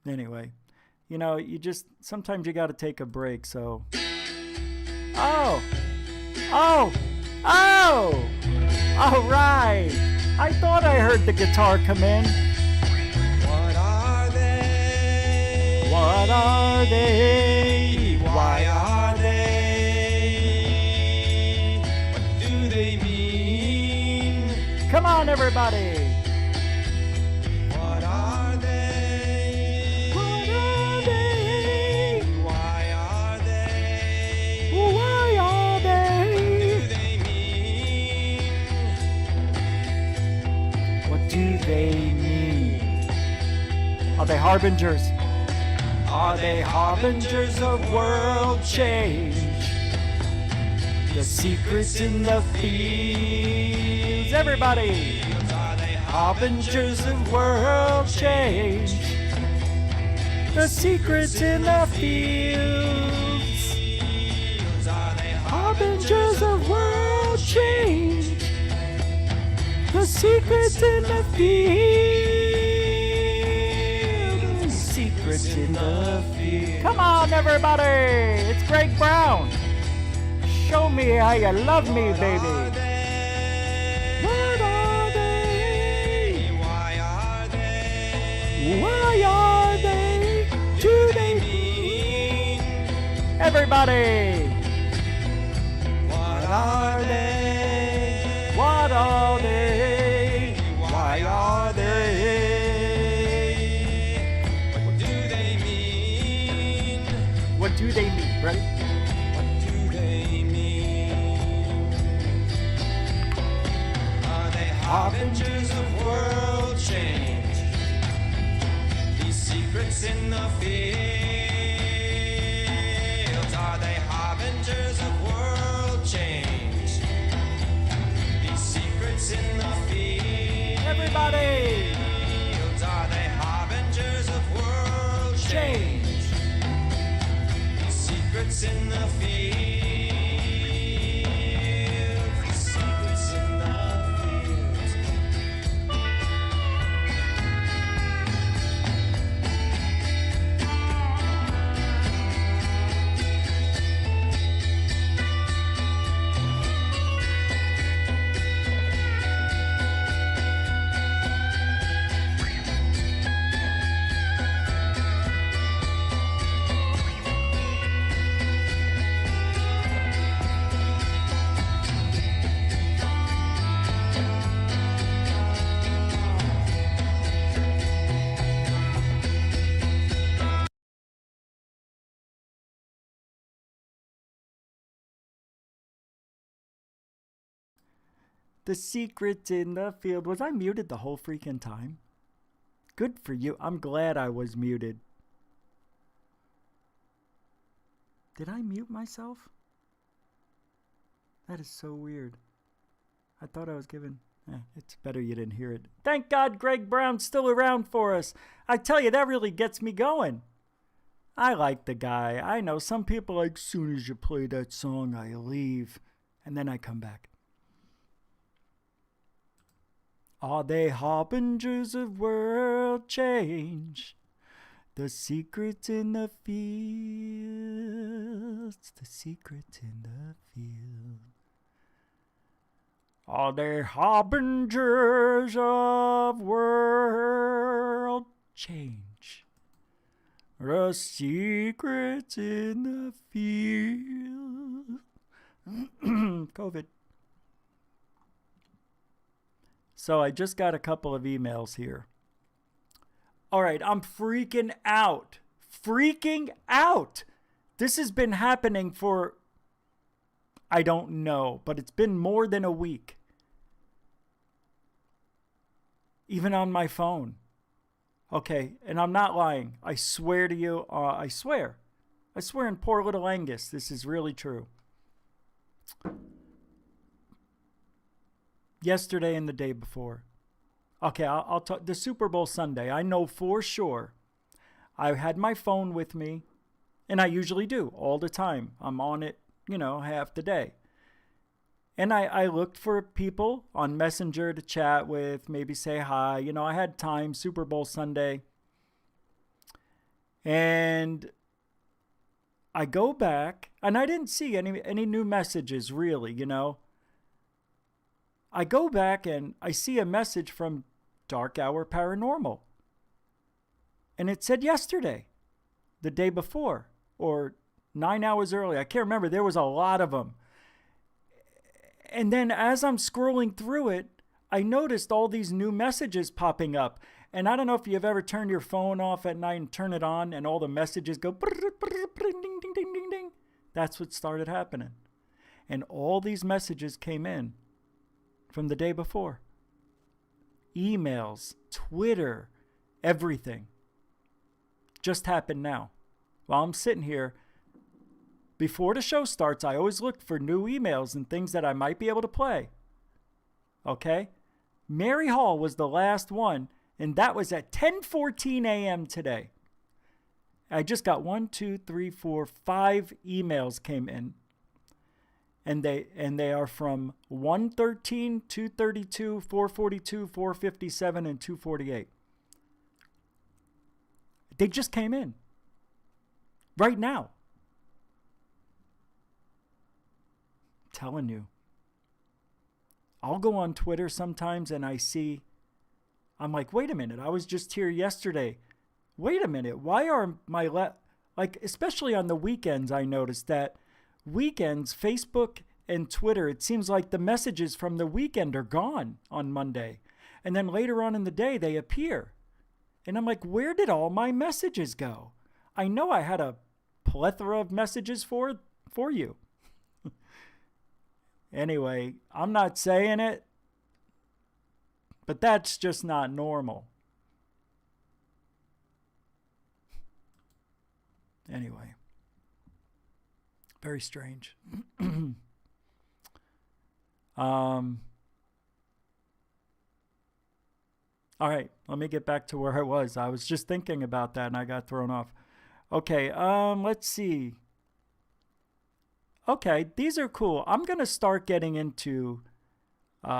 Anyway. You know, sometimes you got to take a break, so. Oh! All right! I thought I heard the guitar come in. What are they? What are they? Why are they? What do they mean? Come on, everybody! Are they harbingers? Are they harbingers of world change? The secrets in the fields. Everybody! Are they harbingers of world change? The secrets in the fields. Are they harbingers of world change? The secrets in the fields. Secrets in the field. Come on, everybody! It's Greg Brown. Show me how you love me, baby. What are they? Why are they? Why are they? Do they mean? Everybody! What are they? What are they? Why are they? What do they mean? What do they mean? Ready? What do they mean? Are they harbingers of world change? These secrets in the fields, are they harbingers of world change? These secrets in the fields, Everybody! are they harbingers of world change? These secrets in the fields, these secrets in the fields. The secret in the field. Was I muted the whole freaking time? Good for you. I'm glad I was muted. Did I mute myself? That is so weird. I thought I was given... it's better you didn't hear it. Thank God Greg Brown's still around for us. I tell you, that really gets me going. I like the guy. I know some people like, soon as you play that song, I leave. And then I come back. Are they harbingers of world change? The secret in the fields, the secret in the field. Are they harbingers of world change? The secret in the field. COVID. So I just got a couple of emails here. All right, I'm freaking out. Freaking out. This has been happening for, I don't know, but it's been more than a week. Even on my phone. Okay, and I'm not lying. I swear to you, I swear. I swear in poor little Angus, this is really true. Yesterday and the day before. Okay, I'll talk. The Super Bowl Sunday, I know for sure. I had my phone with me, and I usually do all the time. I'm on it, half the day. And I looked for people on Messenger to chat with, maybe say hi. I had time, Super Bowl Sunday. And I go back, and I didn't see any new messages, really, I go back and I see a message from Dark Hour Paranormal. And it said yesterday, the day before, or 9 hours early. I can't remember. There was a lot of them. And then as I'm scrolling through it, I noticed all these new messages popping up. And I don't know if you've ever turned your phone off at night and turn it on and all the messages go ding, ding, ding, ding, ding. That's what started happening. And all these messages came in from the day before. Emails, Twitter, everything. Just happened now. While I'm sitting here, before the show starts, I always look for new emails and things that I might be able to play. Okay? Mary Hall was the last one, and that was at 10:14 a.m. today. I just got 5 emails came in. And they are from 113, 232, 442, 457, and 248. They just came in. Right now. telling you. I'll go on Twitter sometimes and I'm like, wait a minute, I was just here yesterday. Wait a minute, why are my, like, especially on the weekends, I noticed that weekends, Facebook and Twitter, it seems like the messages from the weekend are gone on Monday. And then later on in the day, they appear. And I'm like, where did all my messages go? I know I had a plethora of messages for you. Anyway, I'm not saying it, but that's just not normal. Anyway, very strange. All right, let me get back to where I was. I was just thinking about that and I got thrown off. Okay, let's see. Okay, these are cool. I'm going to start getting into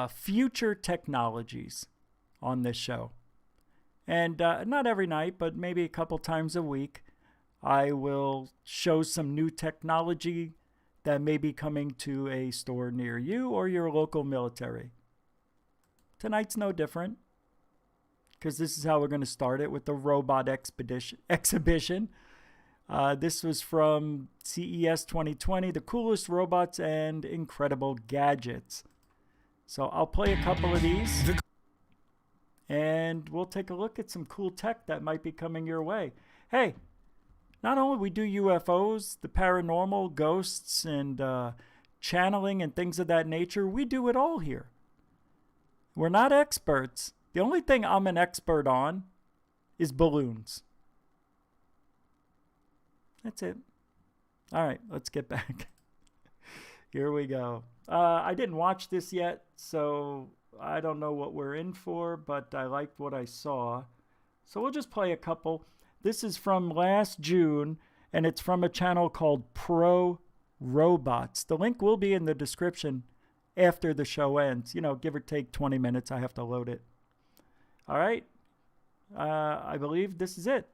future technologies on this show. And not every night, but maybe a couple times a week, I will show some new technology that may be coming to a store near you or your local military. Tonight's no different, because this is how we're going to start it with the robot exhibition. This was from CES 2020, the coolest robots and incredible gadgets. So I'll play a couple of these, and we'll take a look at some cool tech that might be coming your way. Hey, not only we do UFOs, the paranormal, ghosts, and channeling and things of that nature, we do it all here. We're not experts. The only thing I'm an expert on is balloons. That's it. All right, let's get back. Here we go. I didn't watch this yet, so I don't know what we're in for, but I liked what I saw. So we'll just play a couple. This is from last June, and it's from a channel called Pro Robots. The link will be in the description after the show ends. You know, give or take 20 minutes. I have to load it. All right. I believe this is it.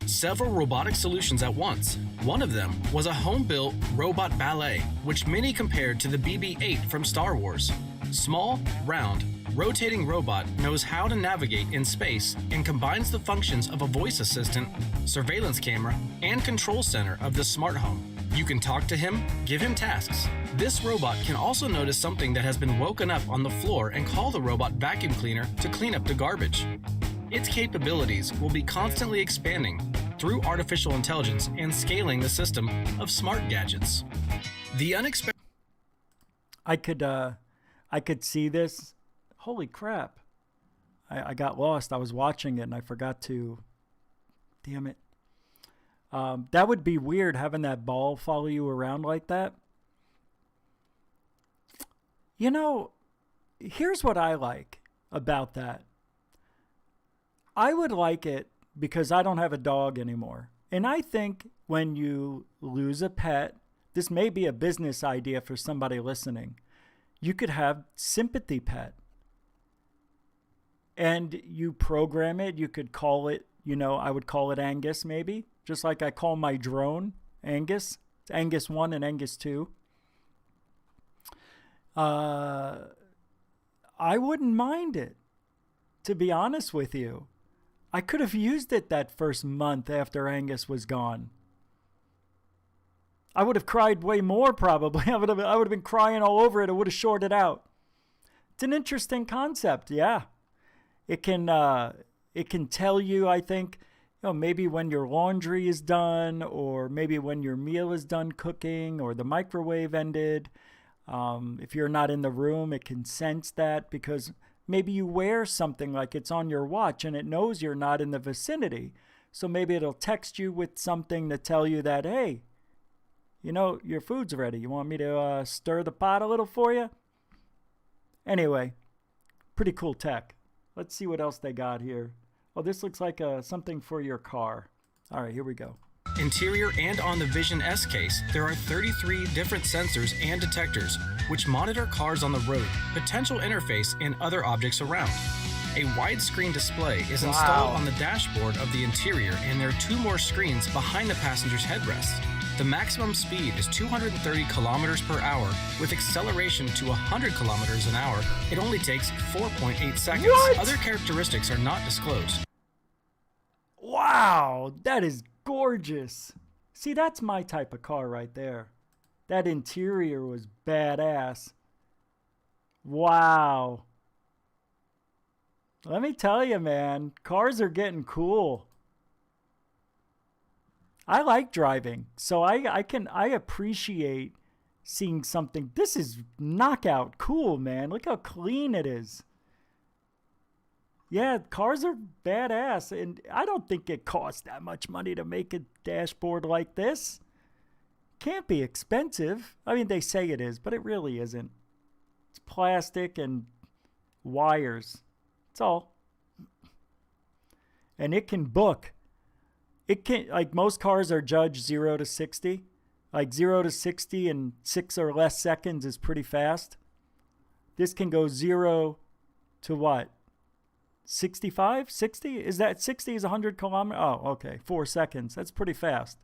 Several robotic solutions at once. One of them was a home-built robot ballet, which many compared to the BB-8 from Star Wars. Small, round, rotating robot knows how to navigate in space and combines the functions of a voice assistant, surveillance camera, and control center of the smart home. You can talk to him, give him tasks. This robot can also notice something that has been woken up on the floor and call the robot vacuum cleaner to clean up the garbage. Its capabilities will be constantly expanding through artificial intelligence and scaling the system of smart gadgets. The unexpected... I could see this. Holy crap. I got lost. I was watching it and I forgot to... Damn it. That would be weird, having that ball follow you around like that. You know, here's what I like about that. I would like it because I don't have a dog anymore. And I think when you lose a pet, this may be a business idea for somebody listening. You could have sympathy pet. And you program it. You could call it, you know, I would call it Angus maybe. Just like I call my drone Angus. It's Angus 1 and Angus 2. I wouldn't mind it, to be honest with you. I could have used it that first month after Angus was gone. I would have cried way more probably. I would have been crying all over it. It would have shorted out. It's an interesting concept, yeah. It can tell you, I think, you know, maybe when your laundry is done, or maybe when your meal is done cooking, or the microwave ended. If you're not in the room, it can sense that because maybe you wear something like it's on your watch and it knows you're not in the vicinity. So maybe it'll text you with something to tell you that, hey, you know, your food's ready. You want me to stir the pot a little for you? Anyway, pretty cool tech. Let's see what else they got here. Oh, this looks like something for your car. All right, here we go. Interior and on the Vision S case, there are 33 different sensors and detectors, which monitor cars on the road, potential interface, and other objects around. A widescreen display is installed on the dashboard of the interior, and there are 2 more screens behind the passenger's headrest. The maximum speed is 230 kilometers per hour. With acceleration to 100 kilometers an hour, it only takes 4.8 seconds. What? Other characteristics are not disclosed. Wow, that is gorgeous. See, that's my type of car right there. That interior was badass. Wow. Let me tell you, man, cars are getting cool. I like driving, so I appreciate seeing something. This is knockout cool, man. Look how clean it is. Yeah, cars are badass, and I don't think it costs that much money to make a dashboard like this. Can't be expensive. I mean, they say it is, but it really isn't. It's plastic and wires. That's all. And it can book. It can, like most cars are judged 0 to 60. Like 0 to 60 in 6 or less seconds is pretty fast. This can go 0 to what? 65? 60? Is that 60 is 100 kilometers? Oh, okay. 4 seconds. That's pretty fast.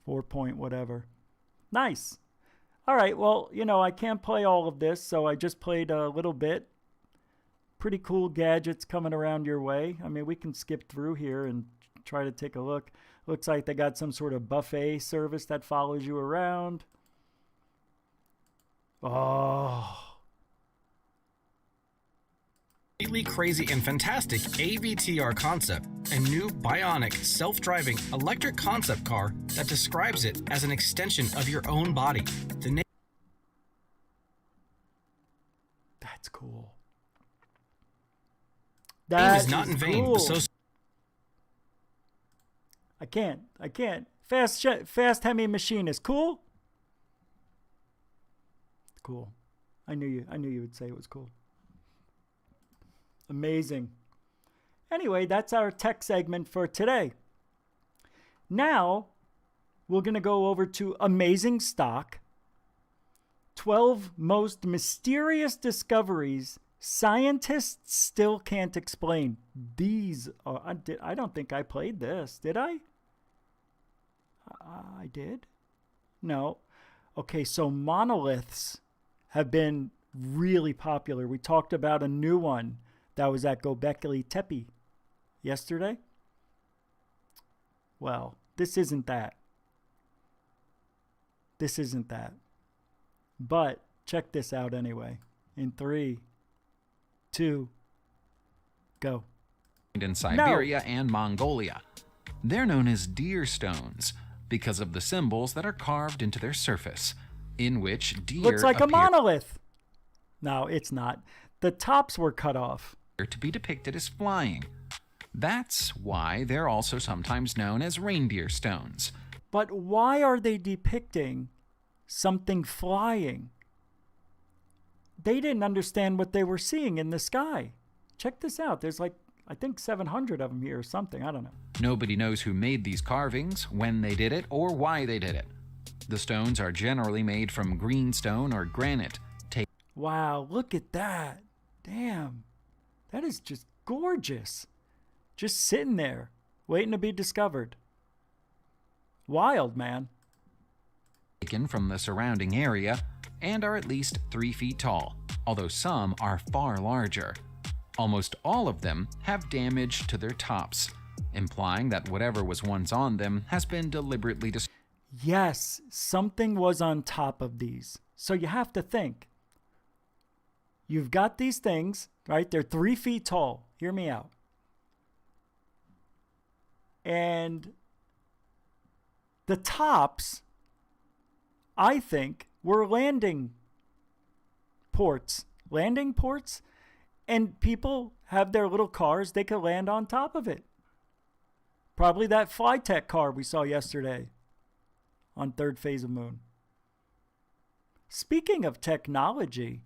4 point whatever. Nice. All right. Well, you know, I can't play all of this, so I just played a little bit. Pretty cool gadgets coming around your way. I mean, we can skip through here and try to take a look. Looks like they got some sort of buffet service that follows you around. Oh. Completely crazy and fantastic AVTR concept, a new bionic, self-driving electric concept car that describes it as an extension of your own body. That's cool. Name is not in vain. Cool. I can't. Fast Hemi machine is cool. Cool. I knew you would say it was cool. Amazing. Anyway, that's our tech segment for today. Now, we're going to go over to Amazing Stock. 12 most mysterious discoveries scientists still can't explain. These are, I don't think I played this. Did I? I did? No. Okay, so monoliths have been really popular. We talked about a new one that was at Göbekli Tepe yesterday. Well, this isn't that. This isn't that. But check this out anyway. In 3, 2, go. In Siberia and Mongolia. They're known as deer stones because of the symbols that are carved into their surface, in which deer looks like a monolith. No, it's not. The tops were cut off. To be depicted as flying. That's why they're also sometimes known as reindeer stones. But why are they depicting something flying? They didn't understand what they were seeing in the sky. Check this out. There's like, I think 700 of them here or something. I don't know. Nobody knows who made these carvings, when they did it, or why they did it. The stones are generally made from greenstone or granite. Wow, look at that. Damn. That is just gorgeous. Just sitting there, waiting to be discovered. Wild, man. Taken from the surrounding area and are at least 3 feet tall, although some are far larger. Almost all of them have damage to their tops, implying that whatever was once on them has been deliberately destroyed. Yes, something was on top of these. So you have to think. You've got these things, right? They're 3 feet tall. Hear me out. And the tops, I think, were landing ports. Landing ports? And people have their little cars. They could land on top of it. Probably that Flytech car we saw yesterday on Third Phase of Moon. Speaking of technology,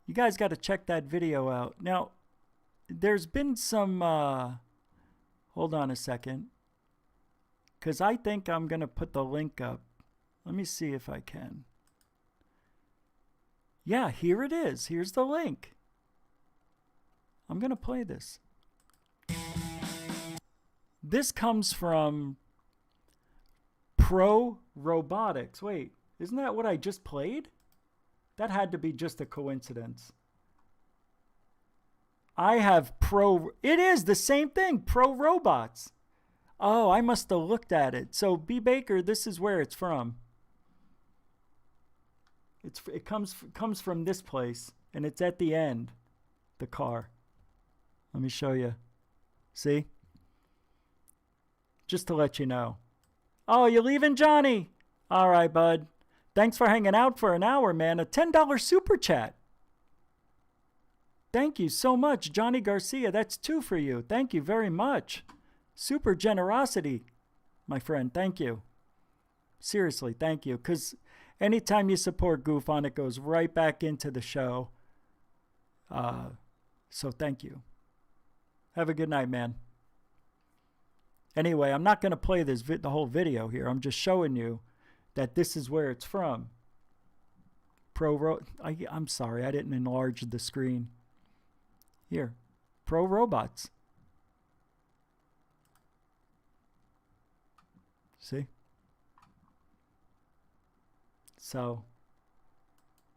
you guys got to check that video out. Now, there's been some... hold on a second. Because I think I'm going to put the link up. Let me see if I can. Yeah, here it is. Here's the link. I'm going to play this. This comes from Pro Robotics. Wait, isn't that what I just played? That had to be just a coincidence. I have it is the same thing, Pro Robots. Oh, I must have looked at it. So, B. Baker, this is where it's from. It comes from this place, and it's at the end, the car. Let me show you. See? Just to let you know. Oh, you leaving, Johnny? All right, bud. Thanks for hanging out for an hour, man. A $10 super chat. Thank you so much, Johnny Garcia. That's 2 for you. Thank you very much. Super generosity, my friend. Thank you. Seriously, thank you. Because anytime you support Goof On, it goes right back into the show. So thank you. Have a good night, man. Anyway, I'm not going to play the whole video here. I'm just showing you that this is where it's from. I'm sorry, I didn't enlarge the screen. Here, Pro Robots. See? So.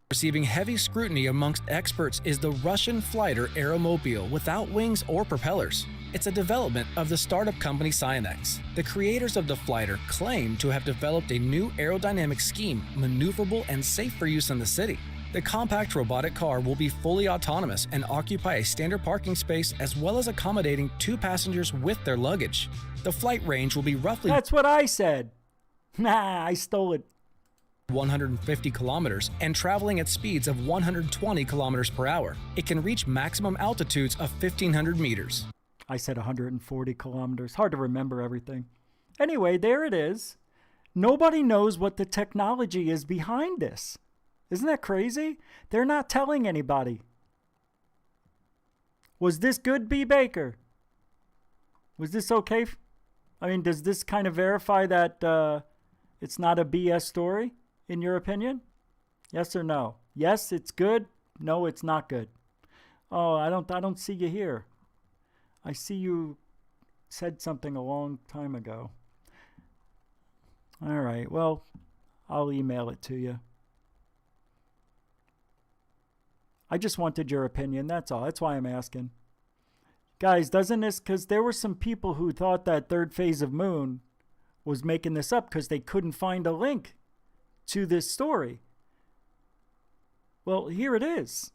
Receiving heavy scrutiny amongst experts is the Russian fighter Aeromobile without wings or propellers. It's a development of the startup company Cyanex. The creators of the fighter claim to have developed a new aerodynamic scheme, maneuverable and safe for use in the city. The compact robotic car will be fully autonomous and occupy a standard parking space as well as accommodating 2 passengers with their luggage. The flight range will be roughly... That's what I said. Nah, I stole it. 150 kilometers and traveling at speeds of 120 kilometers per hour. It can reach maximum altitudes of 1,500 meters. I said 140 kilometers. Hard to remember everything. Anyway, there it is. Nobody knows what the technology is behind this. Isn't that crazy? They're not telling anybody. Was this good, B. Baker? Was this okay? I mean, does this kind of verify that it's not a BS story, in your opinion? Yes or no? Yes, it's good. No, it's not good. Oh, I don't see you here. I see you said something a long time ago. All right, well, I'll email it to you. I just wanted your opinion, that's all. That's why I'm asking. Guys, doesn't this, because there were some people who thought that third phase of Moon was making this up because they couldn't find a link to this story. Well, here it is.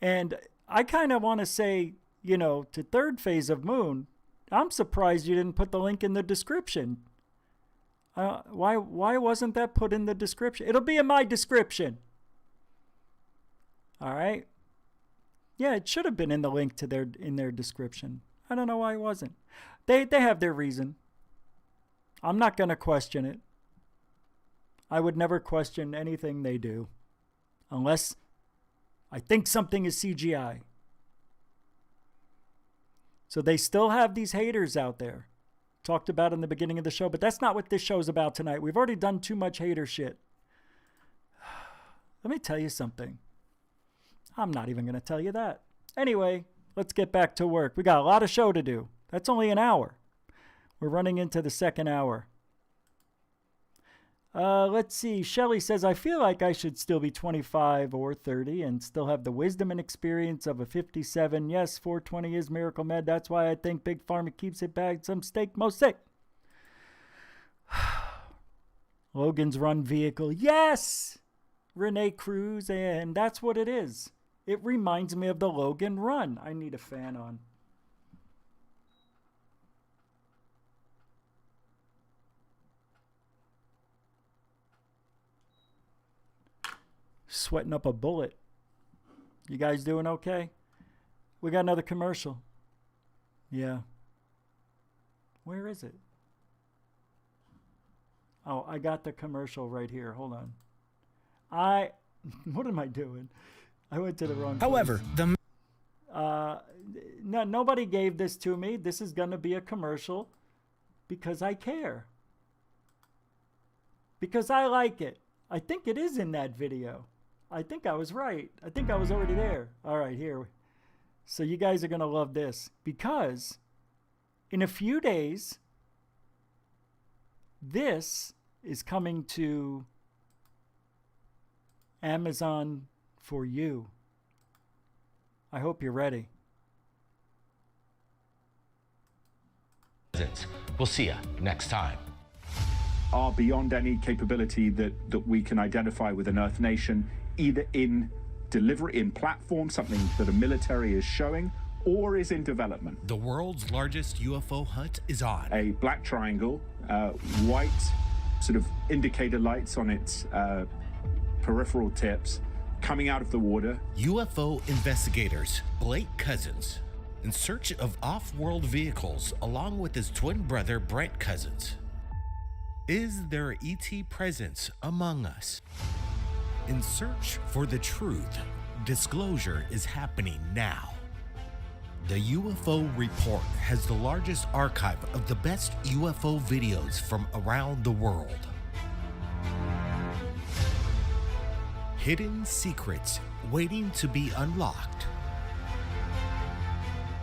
And I kind of want to say, you know, to third phase of Moon, I'm surprised you didn't put the link in the description. Why wasn't that put in the description? It'll be in my description. All right. Yeah, it should have been in the link to their description. I don't know why it wasn't. They have their reason. I'm not going to question it. I would never question anything they do unless I think something is CGI. So they still have these haters out there. Talked about in the beginning of the show, but that's not what this show's about tonight. We've already done too much hater shit. Let me tell you something. I'm not even going to tell you that. Anyway, let's get back to work. We got a lot of show to do. That's only an hour. We're running into the second hour. Let's see. Shelly says, I feel like I should still be 25 or 30 and still have the wisdom and experience of a 57. Yes, 420 is Miracle Med. That's why I think Big Pharma keeps it back some steak most sick. Logan's Run vehicle. Yes! Renee Cruz, and that's what it is. It reminds me of the Logan Run. I need a fan on. Sweating up a bullet. You guys doing okay? We got another commercial. Yeah. Where is it? Oh, I got the commercial right here. Hold on. What am I doing? I went to the wrong place. However, no, nobody gave this to me. This is going to be a commercial because I care. Because I like it. I think it is in that video. I think I was right. I think I was already there. All right, here. So you guys are going to love this because in a few days, This is coming to Amazon for you. I hope you're ready. We'll see you next time. Are beyond any capability that we can identify with an Earth nation, either in delivery, in platform, something that a military is showing, or is in development. The world's largest UFO hunt is on. A black triangle, white sort of indicator lights on its peripheral tips, coming out of the water. UFO investigators Blake Cousins, in search of off-world vehicles along with his twin brother Brent Cousins. Is there ET presence among us? In search for the truth, disclosure is happening now. The UFO Report has the largest archive of the best UFO videos from around the world. Hidden secrets waiting to be unlocked.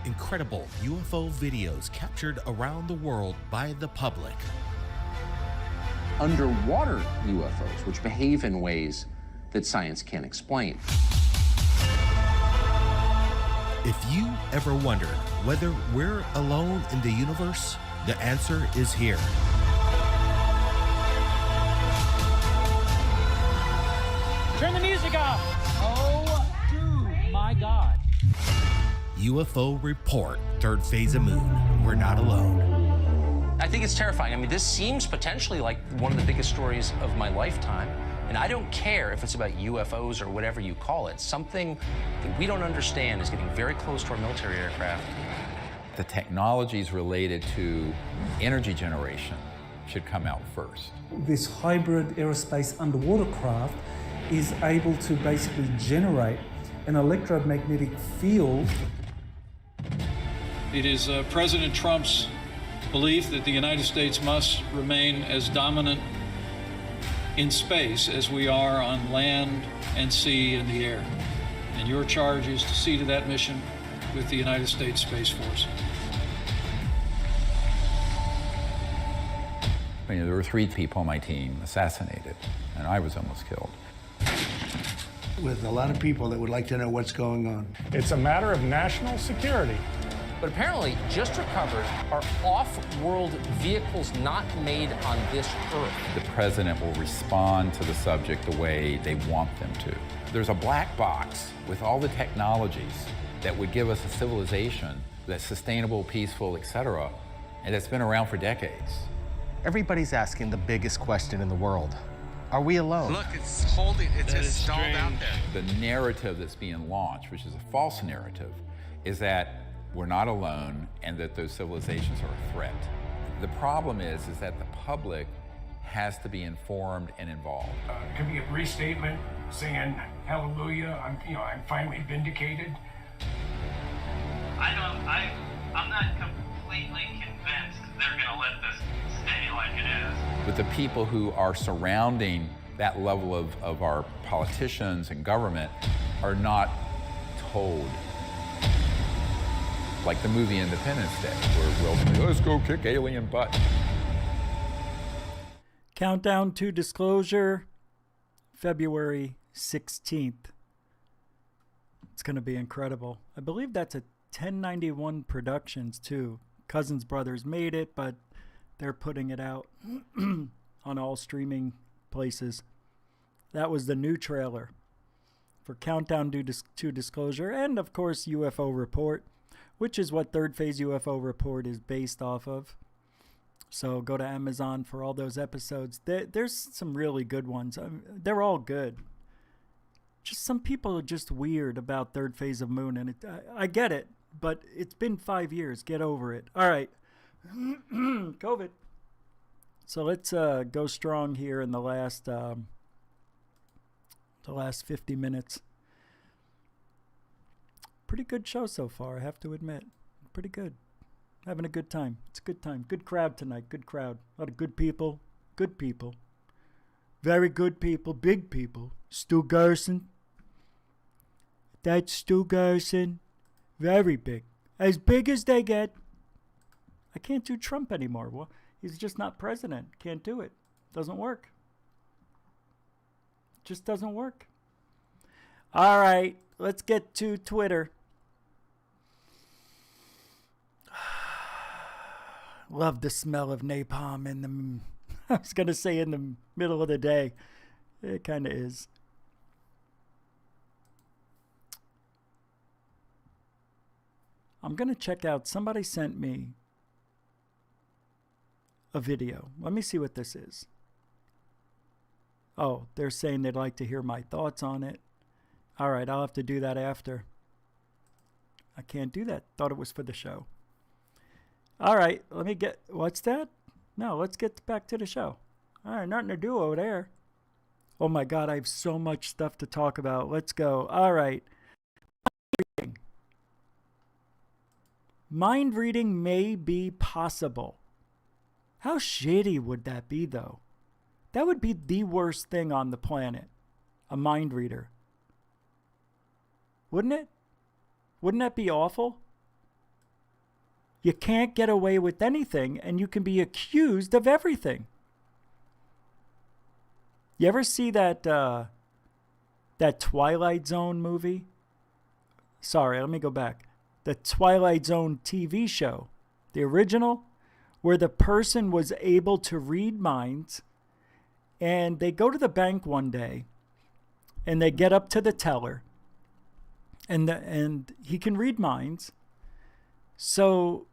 Incredible UFO videos captured around the world by the public. Underwater UFOs, which behave in ways that science can't explain. If you ever wondered whether we're alone in the universe, the answer is here. Turn the music off. Oh, dude, my God. UFO Report, third phase of moon. We're not alone. I think it's terrifying. I mean, this seems potentially like one of the biggest stories of my lifetime. And I don't care if it's about UFOs or whatever you call it. Something that we don't understand is getting very close to our military aircraft. The technologies related to energy generation should come out first. This hybrid aerospace underwater craft is able to basically generate an electromagnetic field. It is President Trump's belief that the United States must remain as dominant in space as we are on land and sea and the air. And your charge is to see to that mission with the United States Space Force. I mean, there were 3 people on my team assassinated, and I was almost killed. With a lot of people that would like to know what's going on. It's a matter of national security. But apparently, just recovered are off-world vehicles not made on this Earth. The president will respond to the subject the way they want them to. There's a black box with all the technologies that would give us a civilization that's sustainable, peaceful, etc., and that's been around for decades. Everybody's asking the biggest question in the world. Are we alone? Look, it's holding, it's just stalled out there. The narrative that's being launched, which is a false narrative, is that we're not alone and that those civilizations are a threat. The problem is that the public has to be informed and involved. It could be a brief statement saying, hallelujah, I'm finally vindicated. I'm not completely convinced they're gonna let this stay like it is. But the people who are surrounding that level of our politicians and government are not told. Like the movie Independence Day, where Will says, let's go kick alien butt. Countdown to disclosure, February 16th. It's going to be incredible. I believe that's a 1091 Productions, too. Cousins Brothers made it, but they're putting it out on all streaming places. That was the new trailer for Countdown to Disclosure, and, of course, UFO Report, which is what Third Phase UFO Report is based off of. So go to Amazon for all those episodes. There's some really good ones. They're all good. Just some people are just weird about Third Phase of Moon, and I get it, but it's been 5 years. Get over it. All right. COVID. So let's go strong here in the last 50 minutes. Pretty good show so far, I have to admit. Pretty good. Having a good time. It's a good time. Good crowd tonight. Good crowd. A lot of good people. Good people. Very good people. Big people. Stu Gerson. That's Stu Gerson. Very big. As big as they get. I can't do Trump anymore. Well, He's just not president. Can't do it. Doesn't work. Just doesn't work. All right, let's get to Twitter. Love the smell of napalm in the, I was going to say in the middle of the day. It kind of is. I'm going to check out, somebody sent me a video. Let me see what this is. Oh, they're saying they'd like to hear my thoughts on it. All right, I'll have to do that after. I can't do that. Thought it was for the show. All right, let me get, what's that? No, let's get back to the show. All right, nothing to do over there. Oh my God, I have so much stuff to talk about. Let's go. All right. Mind reading may be possible. How shitty would that be, though? That would be the worst thing on the planet. A mind reader. Wouldn't it? Wouldn't that be awful? You can't get away with anything, and you can be accused of everything. You ever see that that Twilight Zone movie? Sorry, let me go back. The Twilight Zone TV show, the original, where the person was able to read minds, and they go to the bank one day, and they get up to the teller, and he can read minds. So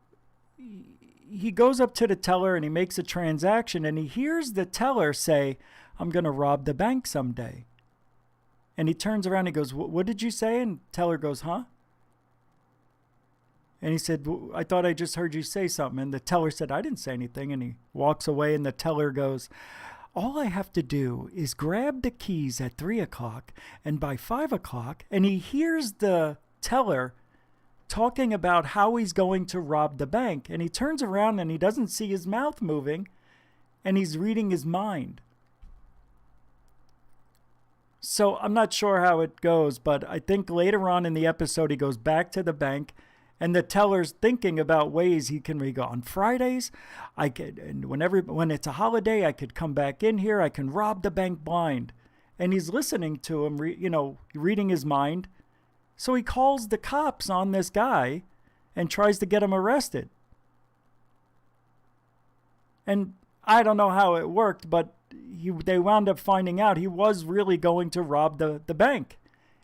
he goes up to the teller and he makes a transaction, and he hears the teller say, "I'm going to rob the bank someday." And he turns around and he goes, "What did you say?" And the teller goes, "Huh?" And he said, "I thought I just heard you say something." And the teller said, "I didn't say anything." And he walks away, and the teller goes, "All I have to do is grab the keys at 3 o'clock, and by 5 o'clock," and he hears the teller talking about how he's going to rob the bank. And he turns around and he doesn't see his mouth moving, and he's reading his mind. So I'm not sure how it goes, but I think later on in the episode, he goes back to the bank, and the teller's thinking about ways he can go on Fridays. I could, and when it's a holiday, I could come back in here. I can rob the bank blind. And he's listening to him, reading his mind. So he calls the cops on this guy and tries to get him arrested. And I don't know how it worked, but they wound up finding out he was really going to rob the bank.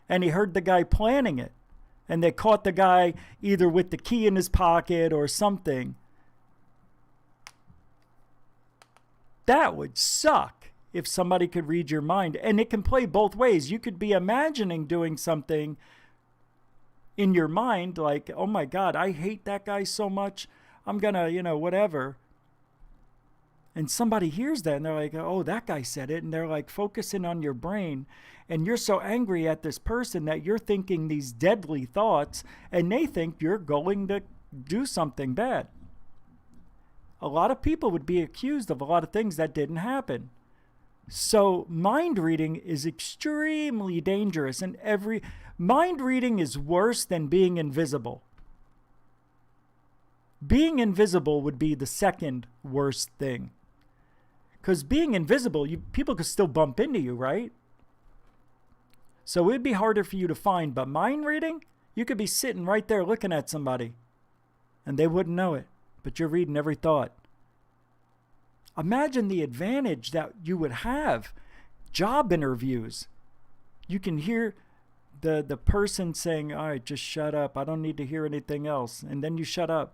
And he heard the guy planning it. And they caught the guy either with the key in his pocket or something. That would suck if somebody could read your mind. And it can play both ways. You could be imagining doing something in your mind like, "Oh my God, I hate that guy so much. I'm going to, whatever." And somebody hears that and they're like, "Oh, that guy said it." And they're like focusing on your brain. And you're so angry at this person that you're thinking these deadly thoughts, and they think you're going to do something bad. A lot of people would be accused of a lot of things that didn't happen. So mind reading is extremely dangerous, and mind reading is worse than being invisible. Being invisible would be the second worst thing. Because being invisible, people could still bump into you, right? So it'd be harder for you to find. But mind reading, you could be sitting right there looking at somebody, and they wouldn't know it, but you're reading every thought. Imagine the advantage that you would have. Job interviews. You can hear the person saying, "All right, just shut up. I don't need to hear anything else." And then you shut up.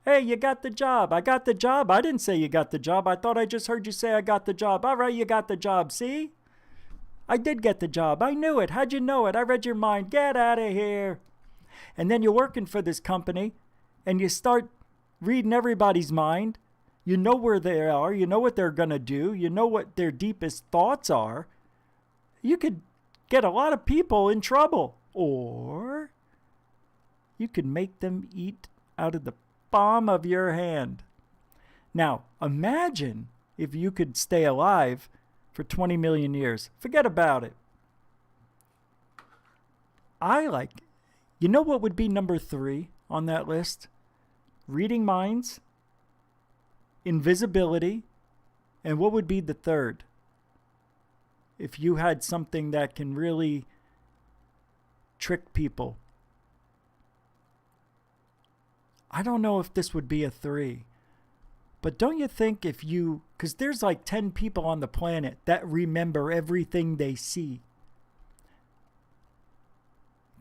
"Hey, you got the job." "I got the job." "I didn't say you got the job. I thought I just heard you say I got the job." "All right, you got the job. See? I did get the job. I knew it. How'd you know it? I read your mind. Get out of here." And then you're working for this company, and you start reading everybody's mind. You know where they are. You know what they're going to do. You know what their deepest thoughts are. You could get a lot of people in trouble. Or you could make them eat out of the palm of your hand. Now, imagine if you could stay alive for 20 million years. Forget about it. You know what would be number 3 on that list? Reading minds invisibility, and what would be the third? If you had something that can really trick people. I don't know if this would be a 3. But don't you think if you... Because there's like 10 people on the planet that remember everything they see.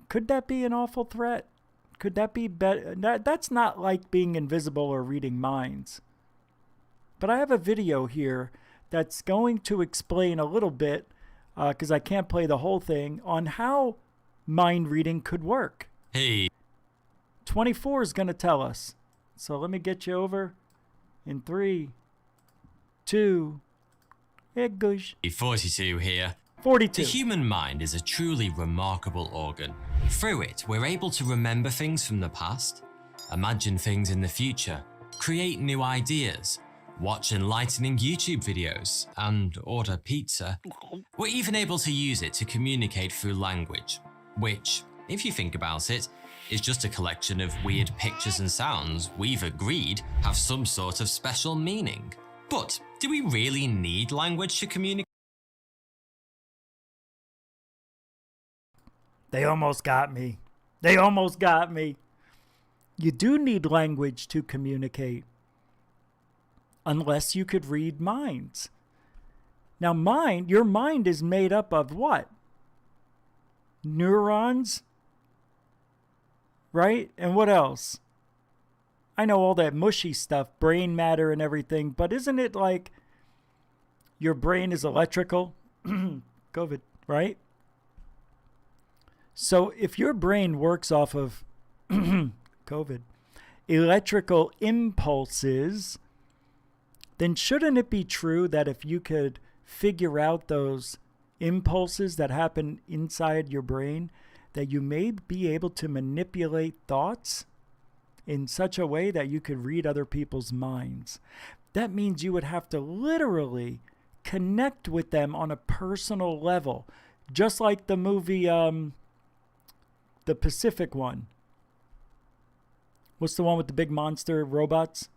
Could that be an awful threat? Could that be better? That's not like being invisible or reading minds. But I have a video here that's going to explain a little bit, because I can't play the whole thing, on how mind reading could work. Hey. 24 is going to tell us. So let me get you over in 3, 2, it goes. 42 here. 42. The human mind is a truly remarkable organ. Through it, we're able to remember things from the past, imagine things in the future, create new ideas, watch enlightening YouTube videos, and order pizza. We're even able to use it to communicate through language, which, if you think about it, is just a collection of weird pictures and sounds we've agreed have some sort of special meaning. But do we really need language to communicate? They almost got me. They almost got me. You do need language to communicate. Unless you could read minds. Now your mind is made up of what? Neurons? Right? And what else? I know all that mushy stuff, brain matter and everything, but isn't it like your brain is electrical? COVID, right? So if your brain works off of COVID, electrical impulses, then shouldn't it be true that if you could figure out those impulses that happen inside your brain, that you may be able to manipulate thoughts in such a way that you could read other people's minds? That means you would have to literally connect with them on a personal level, just like the movie, the Pacific one. What's the one with the big monster robots?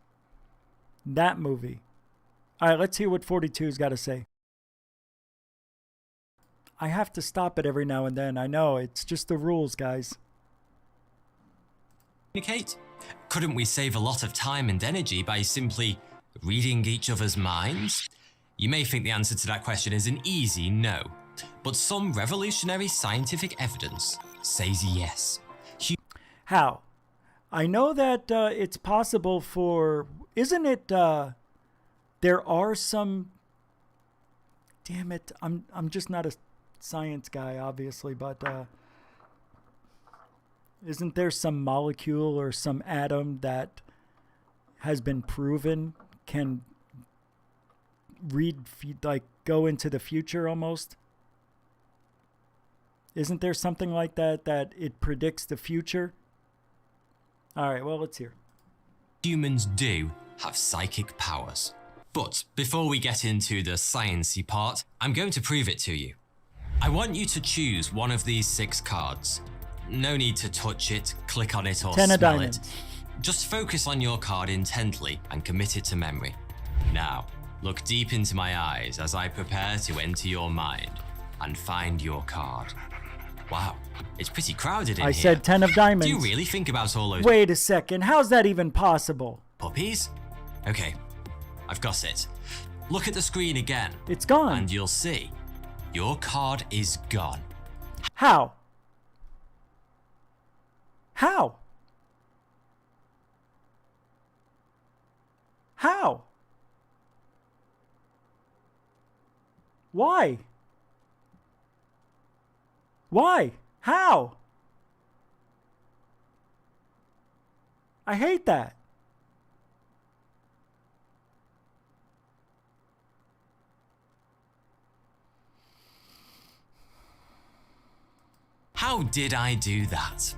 That movie. All right, let's hear what 42's got to say. I have to stop it every now and then. I know, it's just the rules, guys. Communicate? Couldn't we save a lot of time and energy by simply reading each other's minds? You may think the answer to that question is an easy no, but some revolutionary scientific evidence says yes. How? I know that it's possible for... Isn't it... there are some... Damn it, I'm just not a science guy, obviously, but isn't there some molecule or some atom that has been proven can go into the future almost? Isn't there something like that, that it predicts the future? All right, well, let's hear. Humans do have psychic powers. But before we get into the sciencey part, I'm going to prove it to you. I want you to choose one of these 6 cards. No need to touch it, click on it, or smell it. Just focus on your card intently and commit it to memory. Now, look deep into my eyes as I prepare to enter your mind and find your card. Wow, it's pretty crowded in here. I said 10 of diamonds. Do you really think about all those... Wait a second, how's that even possible? Puppies? Okay, I've got it. Look at the screen again. It's gone. And you'll see. Your card is gone. How? How? How? Why? Why? How? I hate that. How did I do that?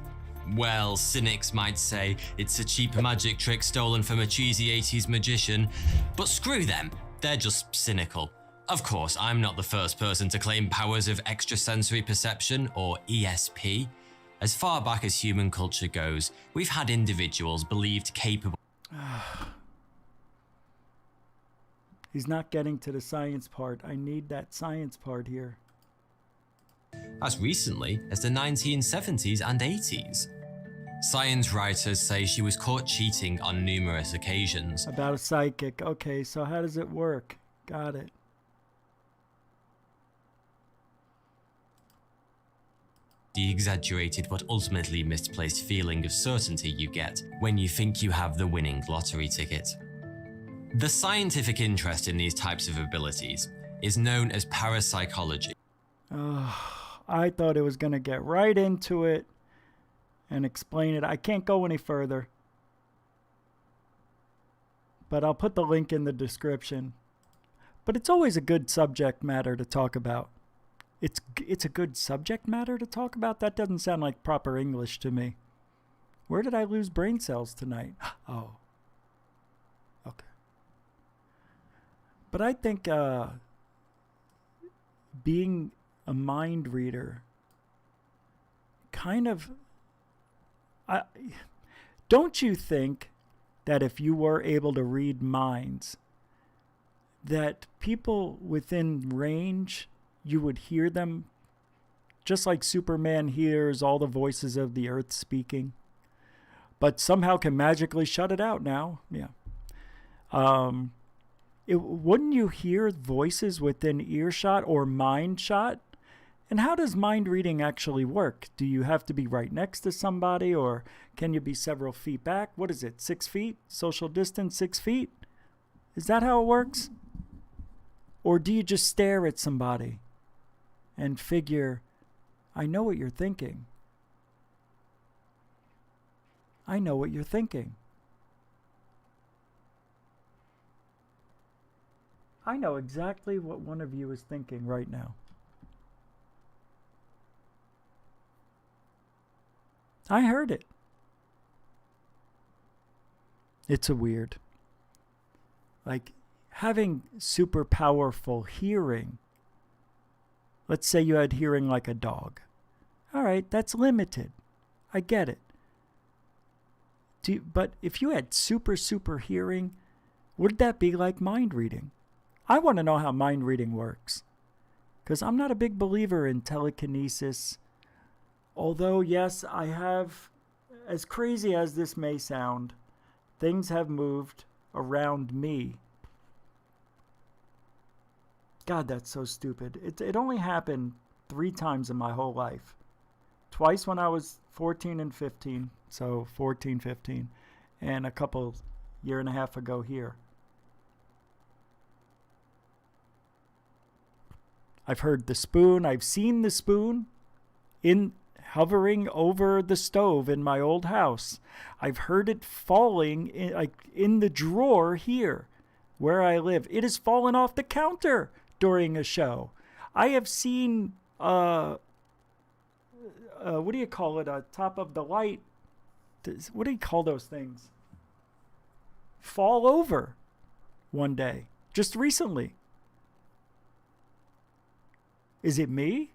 Well, cynics might say it's a cheap magic trick stolen from a cheesy 80s magician, but screw them, they're just cynical. Of course, I'm not the first person to claim powers of extrasensory perception, or ESP. As far back as human culture goes, we've had individuals believed capable... He's not getting to the science part. I need that science part here. As recently as the 1970s and 80s. Science writers say she was caught cheating on numerous occasions. About a psychic. Okay, so how does it work? Got it. The exaggerated but ultimately misplaced feeling of certainty you get when you think you have the winning lottery ticket. The scientific interest in these types of abilities is known as parapsychology. I thought it was going to get right into it and explain it. I can't go any further. But I'll put the link in the description. But it's always a good subject matter to talk about. It's a good subject matter to talk about? That doesn't sound like proper English to me. Where did I lose brain cells tonight? Oh. Okay. But I think being a mind reader kind of... don't you think that if you were able to read minds, that people within range, you would hear them just like Superman hears all the voices of the earth speaking, but somehow can magically shut it out now? Yeah. Wouldn't you hear voices within earshot or mind shot? And how does mind reading actually work? Do you have to be right next to somebody, or can you be several feet back? What is it, 6 feet? Social distance, 6 feet? Is that how it works? Or do you just stare at somebody and figure, I know what you're thinking. I know what you're thinking. I know exactly what one of you is thinking right now. I heard it. It's a weird. Like having super powerful hearing. Let's say you had hearing like a dog. All right, that's limited. I get it. But if you had super hearing, would that be like mind reading? I want to know how mind reading works. Because I'm not a big believer in telekinesis. Although, yes, I have, as crazy as this may sound, things have moved around me. God, that's so stupid. It only happened 3 times in my whole life. Twice when I was 14 and 15, so 14, 15, and a couple year and a half ago here. I've heard the spoon. I've seen the spoon hovering over the stove in my old house. I've heard it falling in the drawer here where I live. It has fallen off the counter during a show. I have seen, what do you call it? Top of the light. What do you call those things? Fall over one day, just recently. Is it me?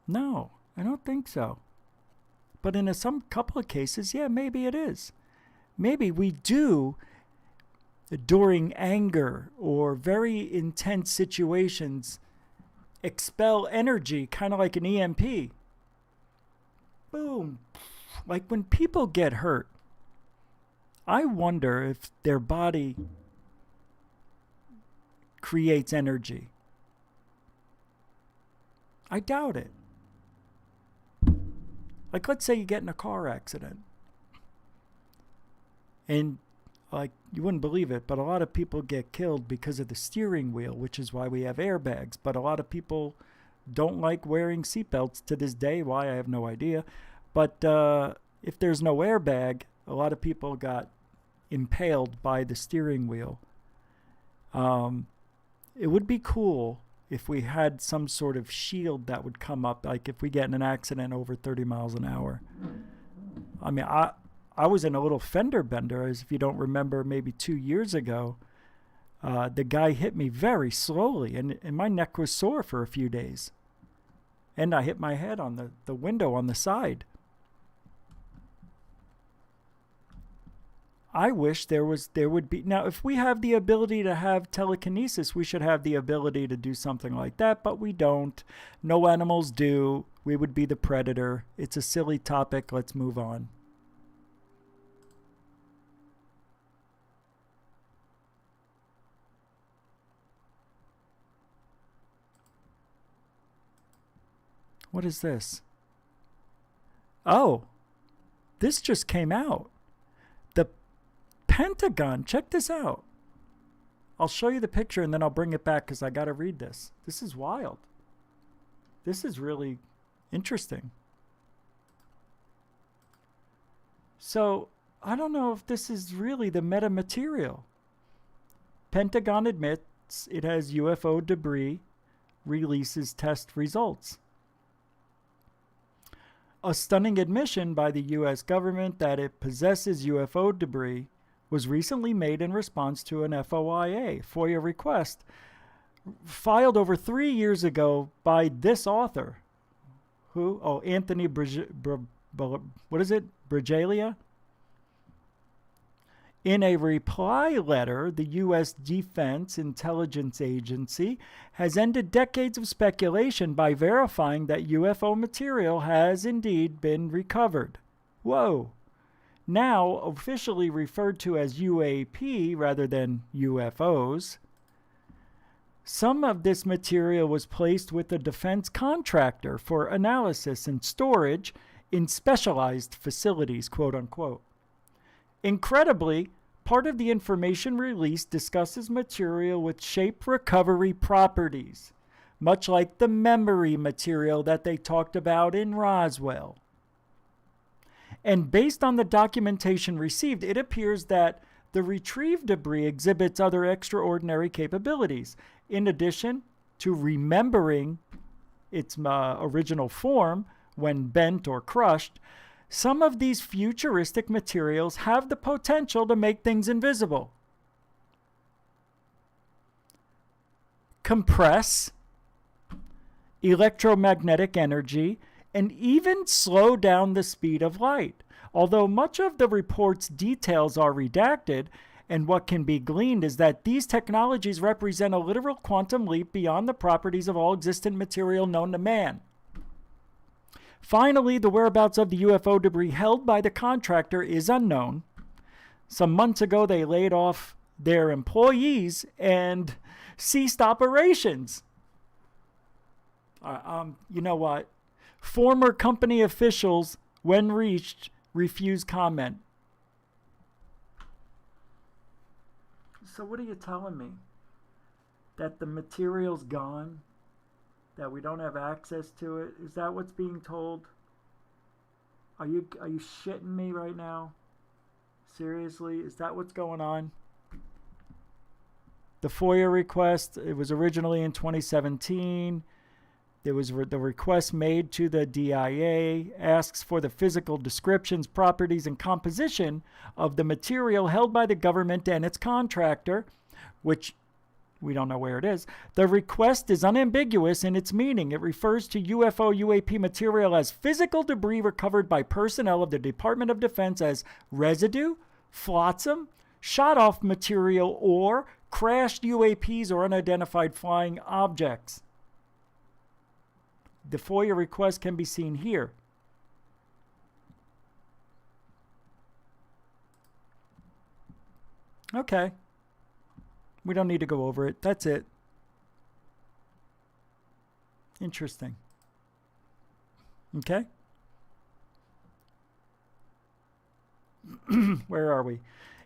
No, I don't think so. But in some couple of cases, yeah, maybe it is. Maybe we do, during anger or very intense situations, expel energy, kind of like an EMP. Boom. Like when people get hurt, I wonder if their body creates energy. I doubt it. Like, let's say you get in a car accident. And, like, you wouldn't believe it, but a lot of people get killed because of the steering wheel, which is why we have airbags. But a lot of people don't like wearing seatbelts to this day. Why, I have no idea. But if there's no airbag, a lot of people got impaled by the steering wheel. It would be cool if we had some sort of shield that would come up, like if we get in an accident over 30 miles an hour. I mean, I was in a little fender bender, as if you don't remember, maybe 2 years ago. The guy hit me very slowly, and my neck was sore for a few days. And I hit my head on the window on the side. I wish there would be. Now, if we have the ability to have telekinesis, we should have the ability to do something like that, but we don't. No animals do. We would be the predator. It's a silly topic. Let's move on. What is this? Oh, this just came out. The Pentagon, check this out. I'll show you the picture and then I'll bring it back because I got to read this. This is wild. This is really interesting. So, I don't know if this is really the metamaterial. Pentagon admits it has UFO debris, releases test results. A stunning admission by the U.S. government that it possesses UFO debris was recently made in response to an FOIA request filed over 3 years ago by this author. Who? Oh, Anthony Bragalia? In a reply letter, the U.S. Defense Intelligence Agency has ended decades of speculation by verifying that UFO material has indeed been recovered. Whoa. Now officially referred to as UAP rather than UFOs. Some of this material was placed with a defense contractor for analysis and storage in specialized facilities, quote unquote. Incredibly, part of the information released discusses material with shape recovery properties, much like the memory material that they talked about in Roswell. And based on the documentation received, it appears that the retrieved debris exhibits other extraordinary capabilities. In addition to remembering its original form when bent or crushed, some of these futuristic materials have the potential to make things invisible, compress electromagnetic energy, and even slow down the speed of light. Although much of the report's details are redacted, and what can be gleaned is that these technologies represent a literal quantum leap beyond the properties of all existent material known to man. Finally, the whereabouts of the UFO debris held by the contractor is unknown. Some months ago, they laid off their employees and ceased operations. You know what? Former company officials, when reached, refused comment. So what are you telling me? That the material's gone? That we don't have access to it? Is that what's being told? Are you shitting me right now? Seriously? Is that what's going on? The FOIA request, it was originally in 2017. There was the request made to the DIA, asks for the physical descriptions, properties, and composition of the material held by the government and its contractor, which we don't know where it is. The request is unambiguous in its meaning. It refers to UFO UAP material as physical debris recovered by personnel of the Department of Defense as residue, flotsam, shot-off material, or crashed UAPs or unidentified flying objects. The FOIA request can be seen here. Okay. We don't need to go over it. That's it. Interesting. Okay. Where are we?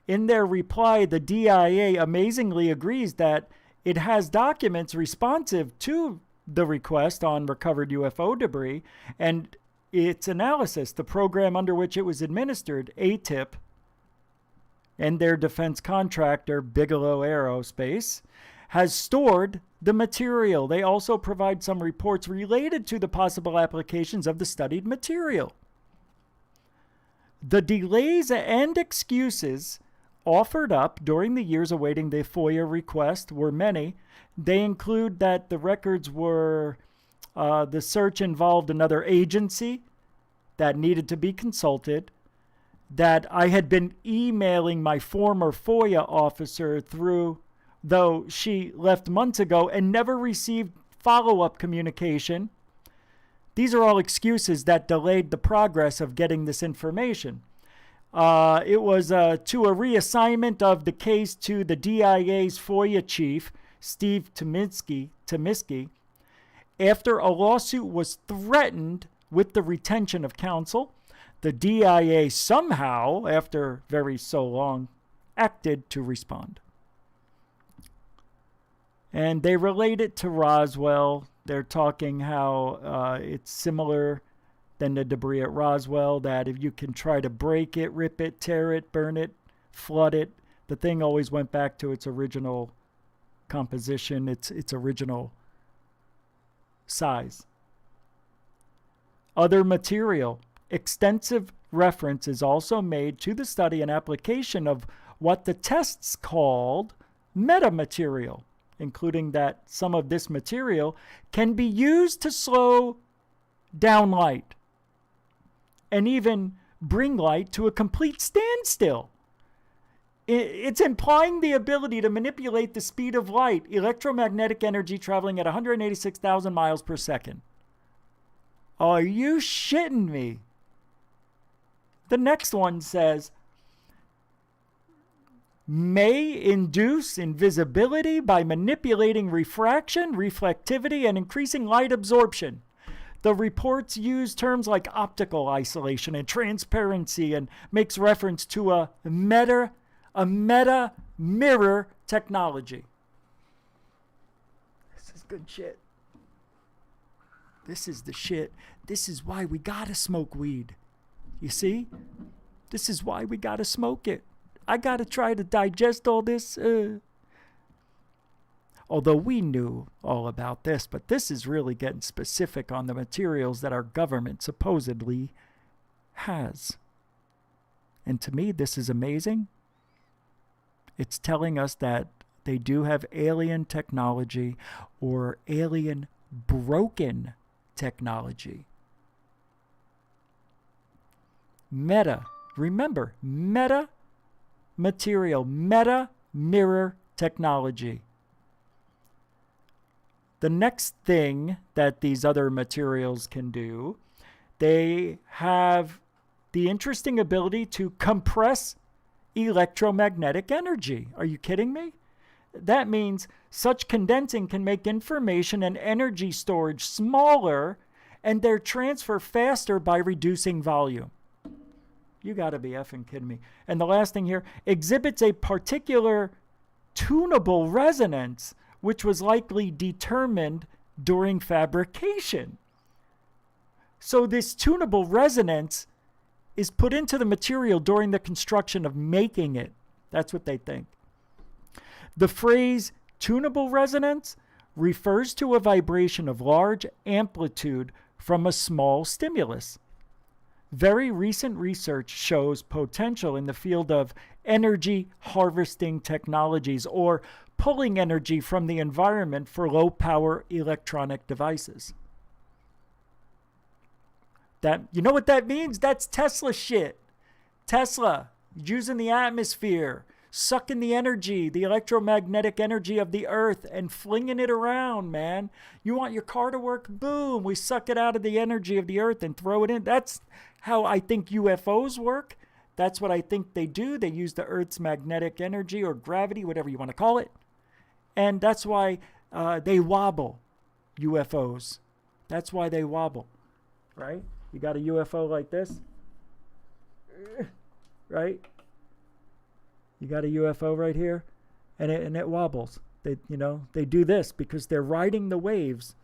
In their reply, the DIA amazingly agrees that it has documents responsive to the request on recovered UFO debris and its analysis. The program under which it was administered, ATIP, and their defense contractor, Bigelow Aerospace, has stored the material. They also provide some reports related to the possible applications of the studied material. The delays and excuses offered up during the years awaiting the FOIA request were many. They include that the records were, the search involved another agency that needed to be consulted, that I had been emailing my former FOIA officer through, though she left months ago, and never received follow-up communication. These are all excuses that delayed the progress of getting this information. It was to a reassignment of the case to the DIA's FOIA chief, Steve Tomisky, after a lawsuit was threatened with the retention of counsel. The DIA somehow, after very so long, acted to respond. And they relate it to Roswell. They're talking how it's similar than the debris at Roswell, that if you can try to break it, rip it, tear it, burn it, flood it, the thing always went back to its original composition, its original size. Other material. Extensive reference is also made to the study and application of what the tests called metamaterial, including that some of this material can be used to slow down light and even bring light to a complete standstill. It's implying the ability to manipulate the speed of light, electromagnetic energy traveling at 186,000 miles per second. Are you shitting me? The next one says, may induce invisibility by manipulating refraction, reflectivity, and increasing light absorption. The reports use terms like optical isolation and transparency and makes reference to a meta mirror technology. This is good shit. This is the shit. This is why we gotta smoke weed. You see? This is why we gotta smoke it. I gotta try to digest all this. Although we knew all about this, but this is really getting specific on the materials that our government supposedly has. And to me, this is amazing. It's telling us that they do have alien technology or alien broken technology. Remember, meta material, meta mirror technology. The next thing that these other materials can do, they have the interesting ability to compress electromagnetic energy. Are you kidding me? That means such condensing can make information and energy storage smaller and their transfer faster by reducing volume. You gotta be effing kidding me. And the last thing here, exhibits a particular tunable resonance, which was likely determined during fabrication. So this tunable resonance is put into the material during the construction of making it. That's what they think. The phrase tunable resonance refers to a vibration of large amplitude from a small stimulus. Very recent research shows potential in the field of energy harvesting technologies or pulling energy from the environment for low-power electronic devices. You know what that means? That's Tesla shit. Tesla, using the atmosphere, sucking the energy, the electromagnetic energy of the earth and flinging it around, man. You want your car to work? Boom, we suck it out of the energy of the earth and throw it in. That's how I think UFOs work. That's what I think they do. They use the earth's magnetic energy or gravity, whatever you want to call it. And that's why they wobble, UFOs. That's why they wobble, right? You got a UFO like this, right? You got a UFO right here, and it wobbles. They do this because they're riding the waves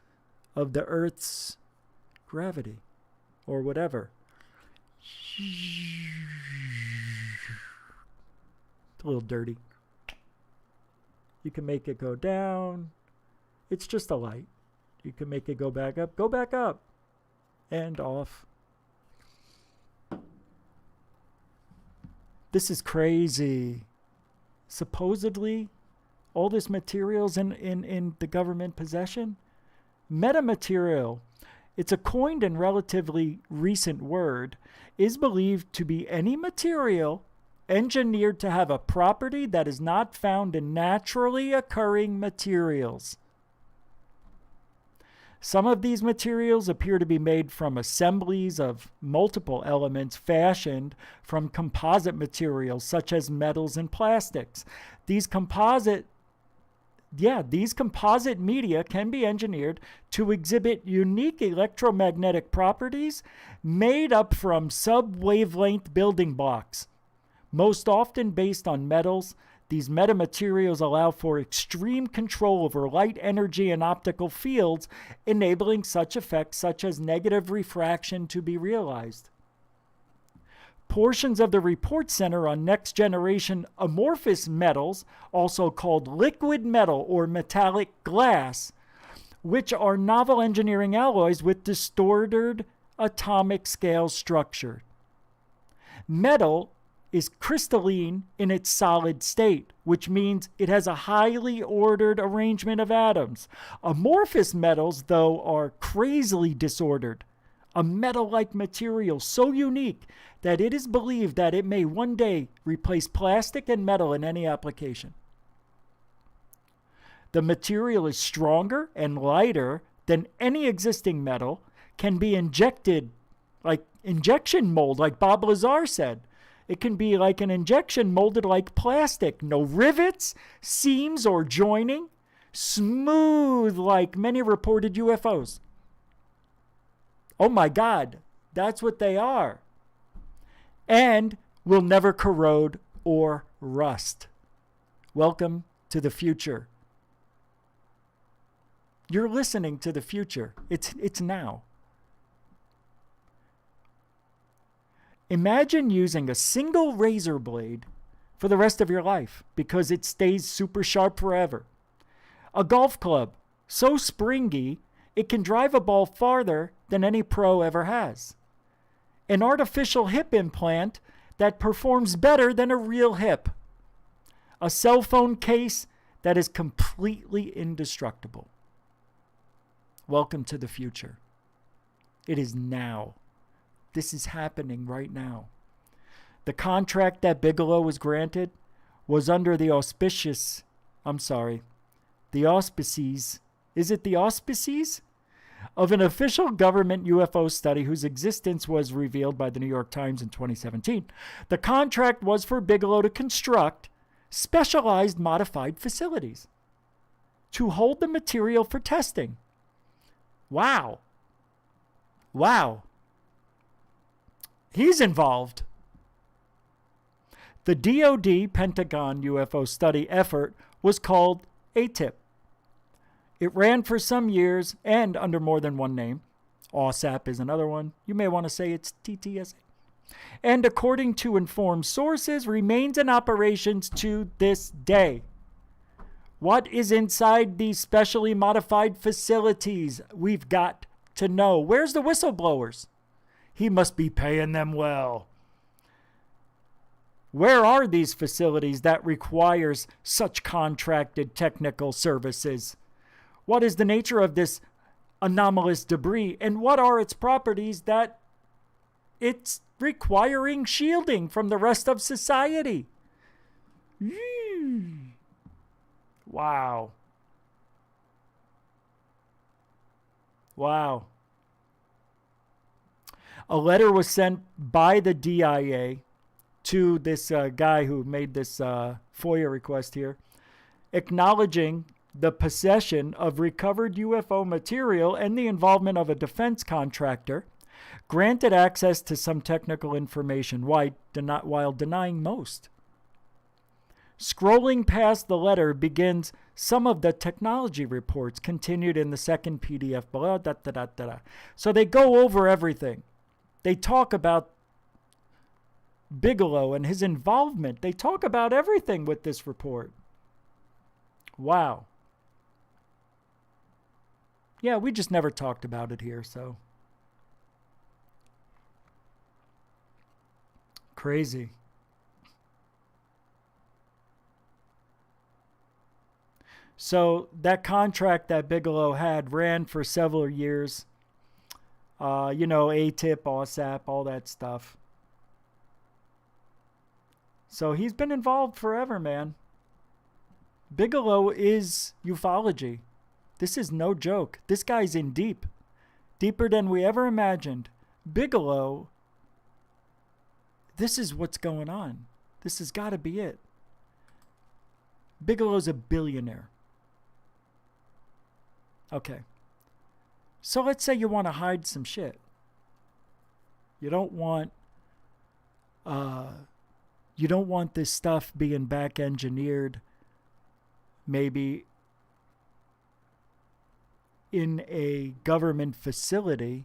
of the Earth's gravity, or whatever. It's a little dirty. You can make it go down. It's just a light. You can make it go back up, and off. This is crazy. Supposedly, all this material's in the government possession. Metamaterial it's a coined and relatively recent word, is believed to be any material engineered to have a property that is not found in naturally occurring materials. Some of these materials appear to be made from assemblies of multiple elements fashioned from composite materials such as metals and plastics. These composite media can be engineered to exhibit unique electromagnetic properties made up from sub-wavelength building blocks. Most often based on metals, these metamaterials allow for extreme control over light energy and optical fields, enabling such effects such as negative refraction to be realized. Portions of the report center on next-generation amorphous metals, also called liquid metal or metallic glass, which are novel engineering alloys with distorted atomic scale structure. Metal is crystalline in its solid state, which means it has a highly ordered arrangement of atoms. Amorphous metals, though, are crazily disordered. A metal-like material so unique that it is believed that it may one day replace plastic and metal in any application. The material is stronger and lighter than any existing metal, can be injected like injection mold, like Bob Lazar said. It can be like an injection molded like plastic. No rivets, seams, or joining. Smooth like many reported UFOs. Oh my God, that's what they are. And will never corrode or rust. Welcome to the future. You're listening to the future. It's now. Imagine using a single razor blade for the rest of your life because it stays super sharp forever. A golf club, so springy, it can drive a ball farther than any pro ever has. An artificial hip implant that performs better than a real hip. A cell phone case that is completely indestructible. Welcome to the future. It is now. This is happening right now. The contract that Bigelow was granted was under the auspices, is it the auspices? Of an official government UFO study whose existence was revealed by the New York Times in 2017. The contract was for Bigelow to construct specialized modified facilities to hold the material for testing. Wow. He's involved. The DoD Pentagon UFO study effort was called ATIP. It ran for some years and under more than one name. OSAP is another one. You may want to say it's TTSA. And according to informed sources, remains in operations to this day. What is inside these specially modified facilities? We've got to know. Where's the whistleblowers? He must be paying them well. Where are these facilities that requires such contracted technical services? What is the nature of this anomalous debris, and what are its properties that it's requiring shielding from the rest of society? Wow. A letter was sent by the DIA to this guy who made this FOIA request here, acknowledging the possession of recovered UFO material and the involvement of a defense contractor, granted access to some technical information while denying most. Scrolling past the letter begins some of the technology reports continued in the second PDF below. So they go over everything. They talk about Bigelow and his involvement. They talk about everything with this report. Wow. Yeah, we just never talked about it here, so. Crazy. So that contract that Bigelow had ran for several years. ATIP, OSAP, all that stuff. So he's been involved forever, man. Bigelow is ufology. This is no joke. This guy's in deep. Deeper than we ever imagined. Bigelow, this is what's going on. This has got to be it. Bigelow's a billionaire. Okay. So let's say you want to hide some shit. You don't want this stuff being back engineered maybe in a government facility.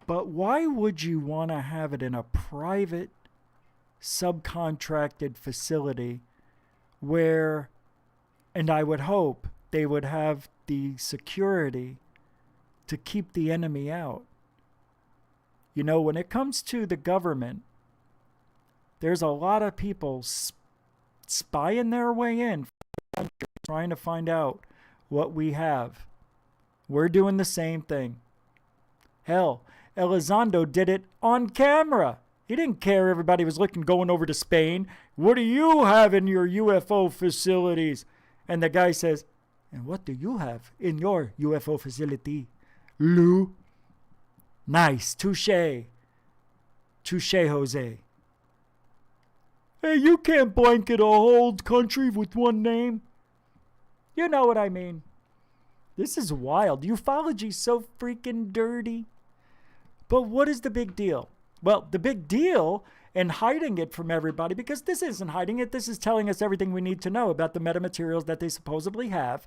But why would you want to have it in a private subcontracted facility where, and I would hope they would have the security to keep the enemy out? You know, when it comes to the government, there's a lot of people spying their way in, trying to find out what we have. We're doing the same thing. Hell, Elizondo did it on camera. He didn't care everybody was going over to Spain. What do you have in your UFO facilities? And the guy says, and what do you have in your UFO facility, Lue? Nice. Touche. Touche, Jose. Hey, you can't blanket a whole country with one name. You know what I mean. This is wild. Ufology's so freaking dirty. But what is the big deal? Well, the big deal in hiding it from everybody, because this isn't hiding it, this is telling us everything we need to know about the metamaterials that they supposedly have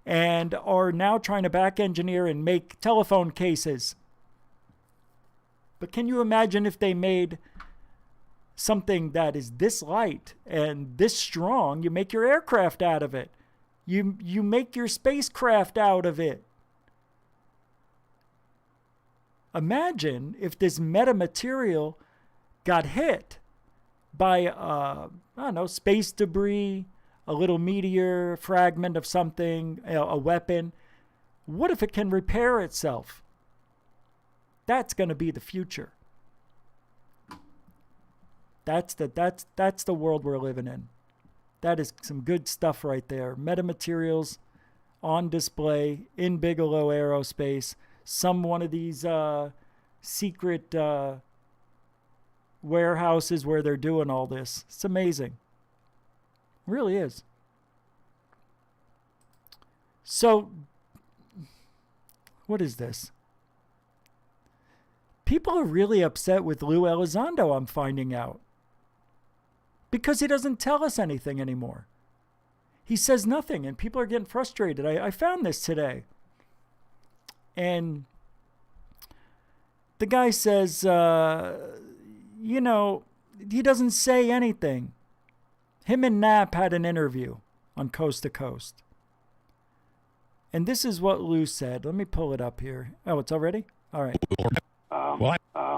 and are now trying to back engineer and make telephone cases. But can you imagine if they made something that is this light and this strong? You make your aircraft out of it. You make your spacecraft out of it. Imagine if this metamaterial got hit by, space debris, a little meteor fragment of something, a weapon. What if it can repair itself? That's going to be the future. That's the world we're living in. That is some good stuff right there. Metamaterials on display in Bigelow Aerospace. Some one of these secret warehouses where they're doing all this. It's amazing. It really is. So, what is this? People are really upset with Lue Elizondo, I'm finding out. Because he doesn't tell us anything anymore. He says nothing, and people are getting frustrated. I found this today. And the guy says, he doesn't say anything. Him and Knapp had an interview on Coast to Coast. And this is what Lue said. Let me pull it up here. Oh, it's already? All right.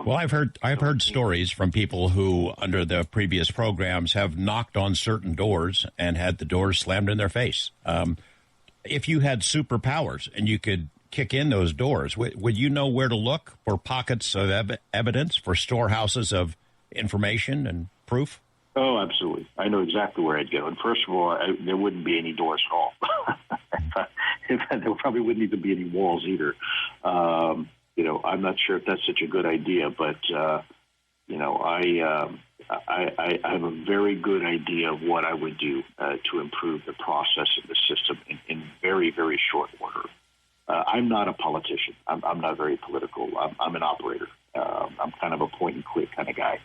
I've heard stories from people who, under the previous programs, have knocked on certain doors and had the doors slammed in their face. If you had superpowers and you could kick in those doors, would you know where to look for pockets of evidence, for storehouses of information and proof? Oh, absolutely. I know exactly where I'd go. And first of all, there wouldn't be any doors at all. There probably wouldn't even be any walls either. I'm not sure if that's such a good idea, but I have a very good idea of what I would do to improve the process of the system in very, very short order. I'm not a politician. I'm not very political. I'm an operator. I'm kind of a point and click kind of guy.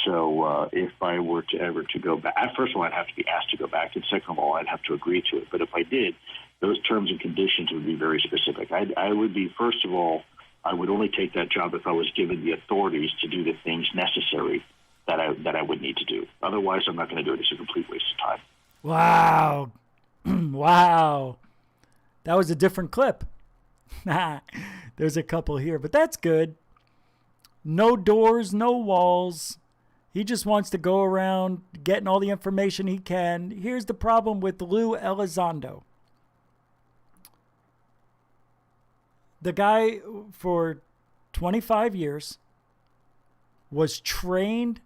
So if I were to ever to go back, first of all, I'd have to be asked to go back, and second of all, I'd have to agree to it. But if I did, those terms and conditions would be very specific. I would be, first of all, I would only take that job if I was given the authorities to do the things necessary that I would need to do. Otherwise, I'm not going to do it. It's a complete waste of time. Wow. Wow. That was a different clip. There's a couple here, but that's good. No doors, no walls. He just wants to go around getting all the information he can. Here's the problem with Lue Elizondo. The guy for 25 years was trained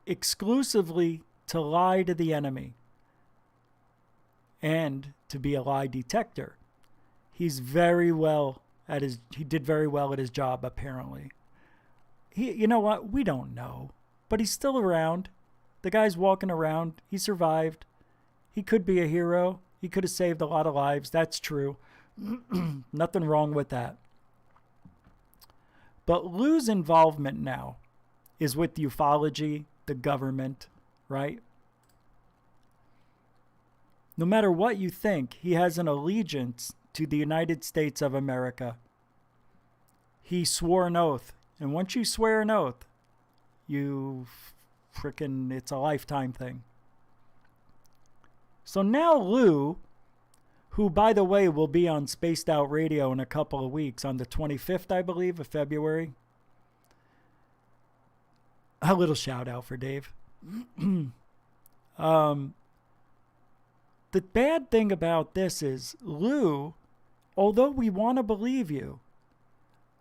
exclusively to lie to the enemy and to be a lie detector. He did very well at his job, apparently. You know what? We don't know, but he's still around. The guy's walking around. He survived. He could be a hero. He could have saved a lot of lives. That's true. Nothing wrong with that. But Lue's involvement now is with ufology, the government, right? No matter what you think, he has an allegiance to the United States of America. He swore an oath. And once you swear an oath, it's a lifetime thing. So now Lue, who, by the way, will be on Spaced Out Radio in a couple of weeks, on the 25th, I believe, of February. A little shout out for Dave. The bad thing about this is, Lue, although we want to believe you,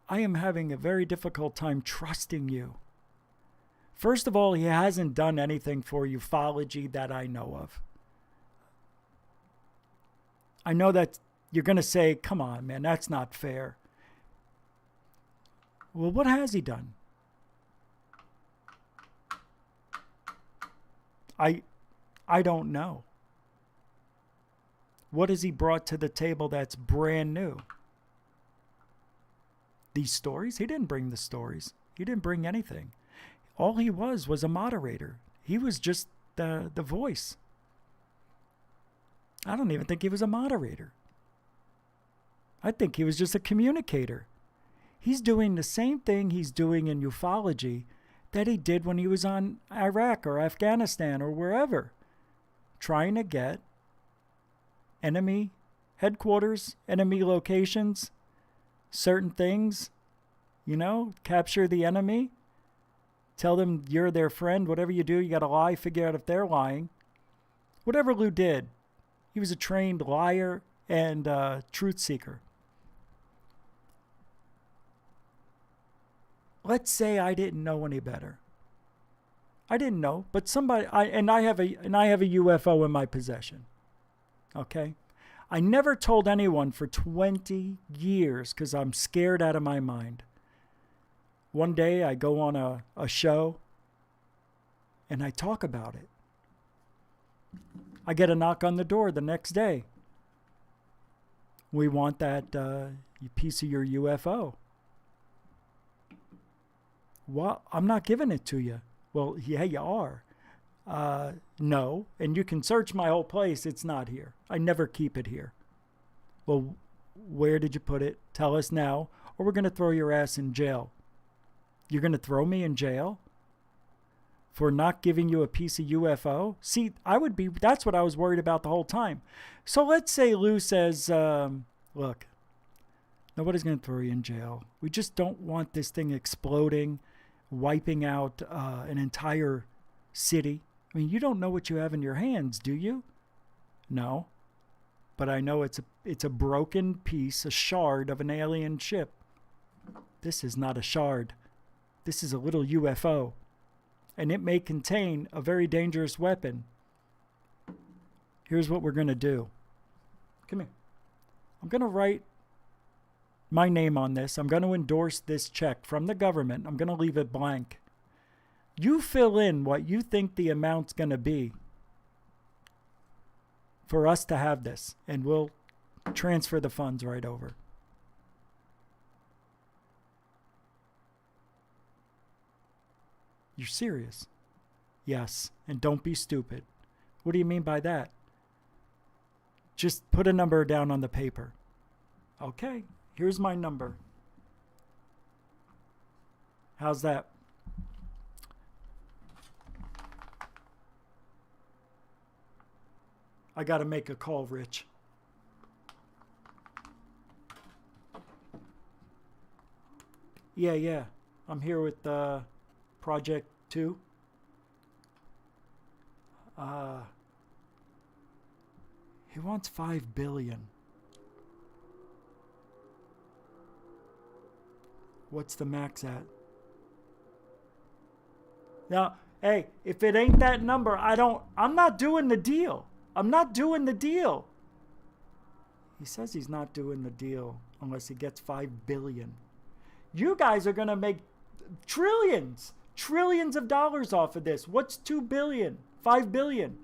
I am having a very difficult time trusting you. First of all, he hasn't done anything for ufology that I know of. I know that you're going to say, come on, man, that's not fair. Well, what has he done? I don't know. What has he brought to the table that's brand new? These stories? He didn't bring the stories. He didn't bring anything. All he was a moderator. He was just the voice. I don't even think he was a moderator. I think he was just a communicator. He's doing the same thing he's doing in ufology that he did when he was on Iraq or Afghanistan or wherever, trying to get enemy headquarters, enemy locations, certain things, capture the enemy, tell them you're their friend. Whatever you do, you got to lie, figure out if they're lying. Whatever Lue did, he was a trained liar and truth seeker. Let's say I didn't know any better. I didn't know, but I have a UFO in my possession. Okay? I never told anyone for 20 years because I'm scared out of my mind. One day I go on a show and I talk about it. I get a knock on the door the next day. We want that piece of your UFO. Well, I'm not giving it to you. Well, yeah, you are. No, and you can search my whole place. It's not here. I never keep it here. Well, where did you put it? Tell us now, or we're going to throw your ass in jail. You're going to throw me in jail for not giving you a piece of UFO? See, that's what I was worried about the whole time. So let's say Lue says, look, nobody's going to throw you in jail. We just don't want this thing exploding, wiping out an entire city. I mean, you don't know what you have in your hands, do you? No. But I know it's a broken piece, a shard of an alien ship. This is not a shard. This is a little UFO. And it may contain a very dangerous weapon. Here's what we're going to do. Come here. I'm going to write my name on this. I'm going to endorse this check from the government. I'm going to leave it blank. You fill in what you think the amount's going to be for us to have this, and we'll transfer the funds right over. You're serious? Yes, and don't be stupid. What do you mean by that? Just put a number down on the paper. Okay, here's my number. How's that? I got to make a call, Rich. Yeah. I'm here with Project 2. He wants $5 billion. What's the max at? Now, hey, if it ain't that number, I'm not doing the deal. I'm not doing the deal. He says he's not doing the deal unless he gets $5 billion. You guys are going to make trillions of dollars off of this. What's $2 billion? $5 billion.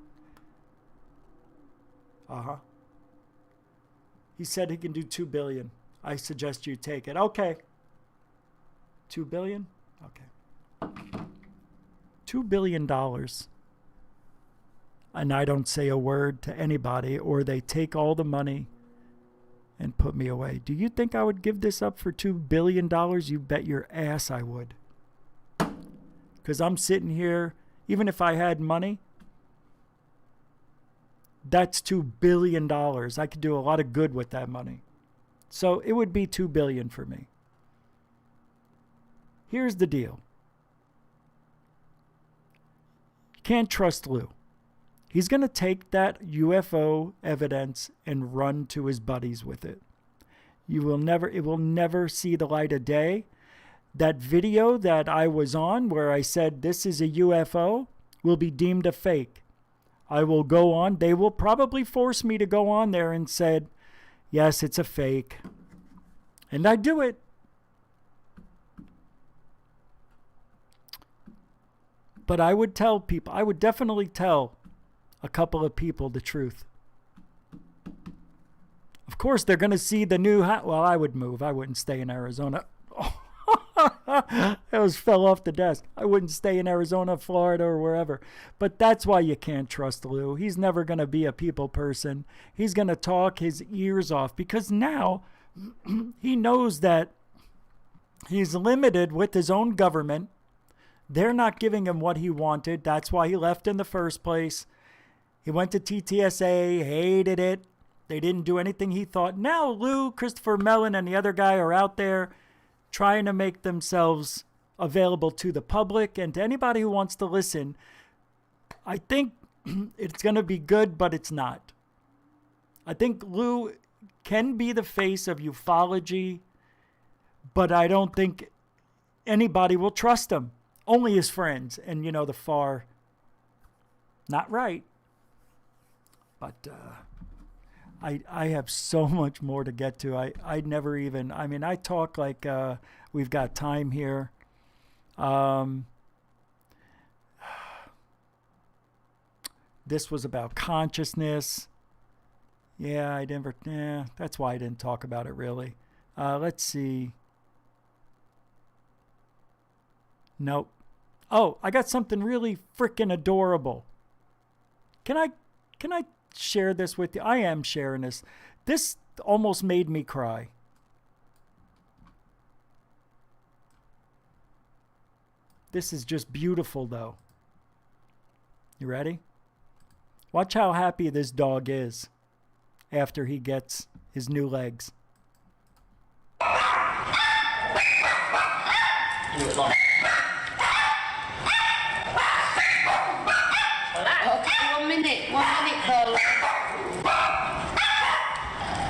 Uh-huh. He said he can do $2 billion. I suggest you take it. Okay. $2 billion? Okay. $2 billion. And I don't say a word to anybody, or they take all the money and put me away. Do you think I would give this up for $2 billion? You bet your ass I would. Because I'm sitting here, even if I had money, that's $2 billion. I could do a lot of good with that money. So it would be $2 billion for me. Here's the deal. You can't trust Lue. He's going to take that UFO evidence and run to his buddies with it. It will never see the light of day. That video that I was on where I said this is a UFO will be deemed a fake. I will go on. They will probably force me to go on there and said, yes, it's a fake. And I do it. But I would tell people, I would definitely tell a couple of people the truth. Of course, they're going to see the new house. Well, I would move. I wouldn't stay in Arizona. That fell off the desk. I wouldn't stay in Arizona, Florida, or wherever. But that's why you can't trust Lue. He's never going to be a people person. He's going to talk his ears off because now he knows that he's limited with his own government. They're not giving him what he wanted. That's why he left in the first place. He went to TTSA, hated it. They didn't do anything he thought. Now Lue, Christopher Mellon, and the other guy are out there trying to make themselves available to the public and to anybody who wants to listen. I think it's going to be good, but it's not. I think Lue can be the face of ufology, but I don't think anybody will trust him. Only his friends and, the far not right. But I have so much more to get to. I never even, I talk like we've got time here. This was about consciousness. Yeah, that's why I didn't talk about it really. Let's see. Nope. Oh, I got something really freaking adorable. Can I share this with you? I am sharing this. This almost made me cry. This is just beautiful, though. You ready? Watch how happy this dog is after he gets his new legs. One minute, Carla.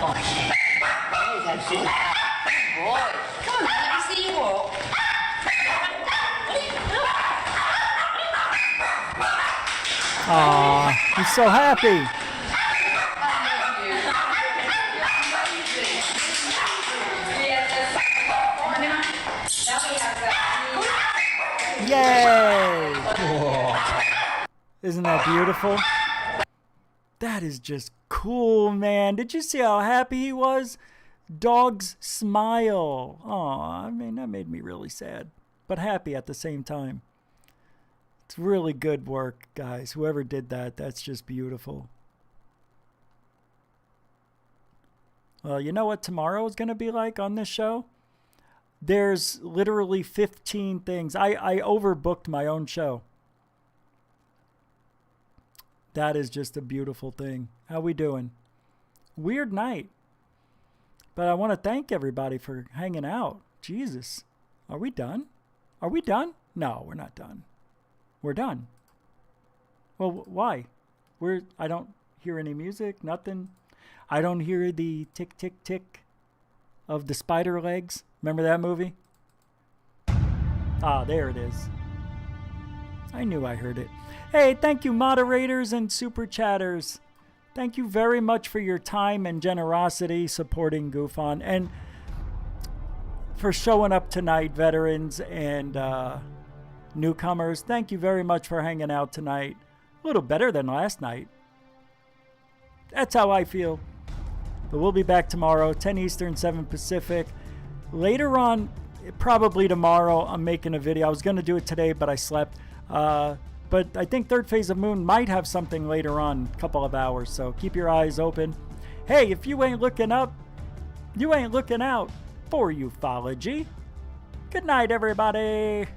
Oh, yeah. Oh, that's good. Good boy. Come on, let me see you walk. Aw, he's so happy. Yay! Isn't that beautiful? That is just cool, man. Did you see how happy he was? Dogs smile. Aw, that made me really sad, but happy at the same time. It's really good work, guys. Whoever did that, that's just beautiful. Well, you know what tomorrow is going to be like on this show? There's literally 15 things. I overbooked my own show. That is just a beautiful thing. How we doing? Weird night. But I want to thank everybody for hanging out. Jesus. Are we done? Are we done? No, we're not done. We're done. Well, why? I don't hear any music, nothing. I don't hear the tick, tick, tick of the spider legs. Remember that movie? Ah, there it is. I knew I heard it. Hey, thank you, moderators and super chatters. Thank you very much for your time and generosity supporting Goof On, and for showing up tonight, veterans and newcomers. Thank you very much for hanging out tonight. A little better than last night. That's how I feel. But we'll be back tomorrow, 10 Eastern, 7 Pacific. Later on, probably tomorrow, I'm making a video. I was going to do it today, but I slept. But I think Third Phase of Moon might have something later on, a couple of hours. So keep your eyes open. Hey, if you ain't looking up, you ain't looking out for ufology. Good night, everybody.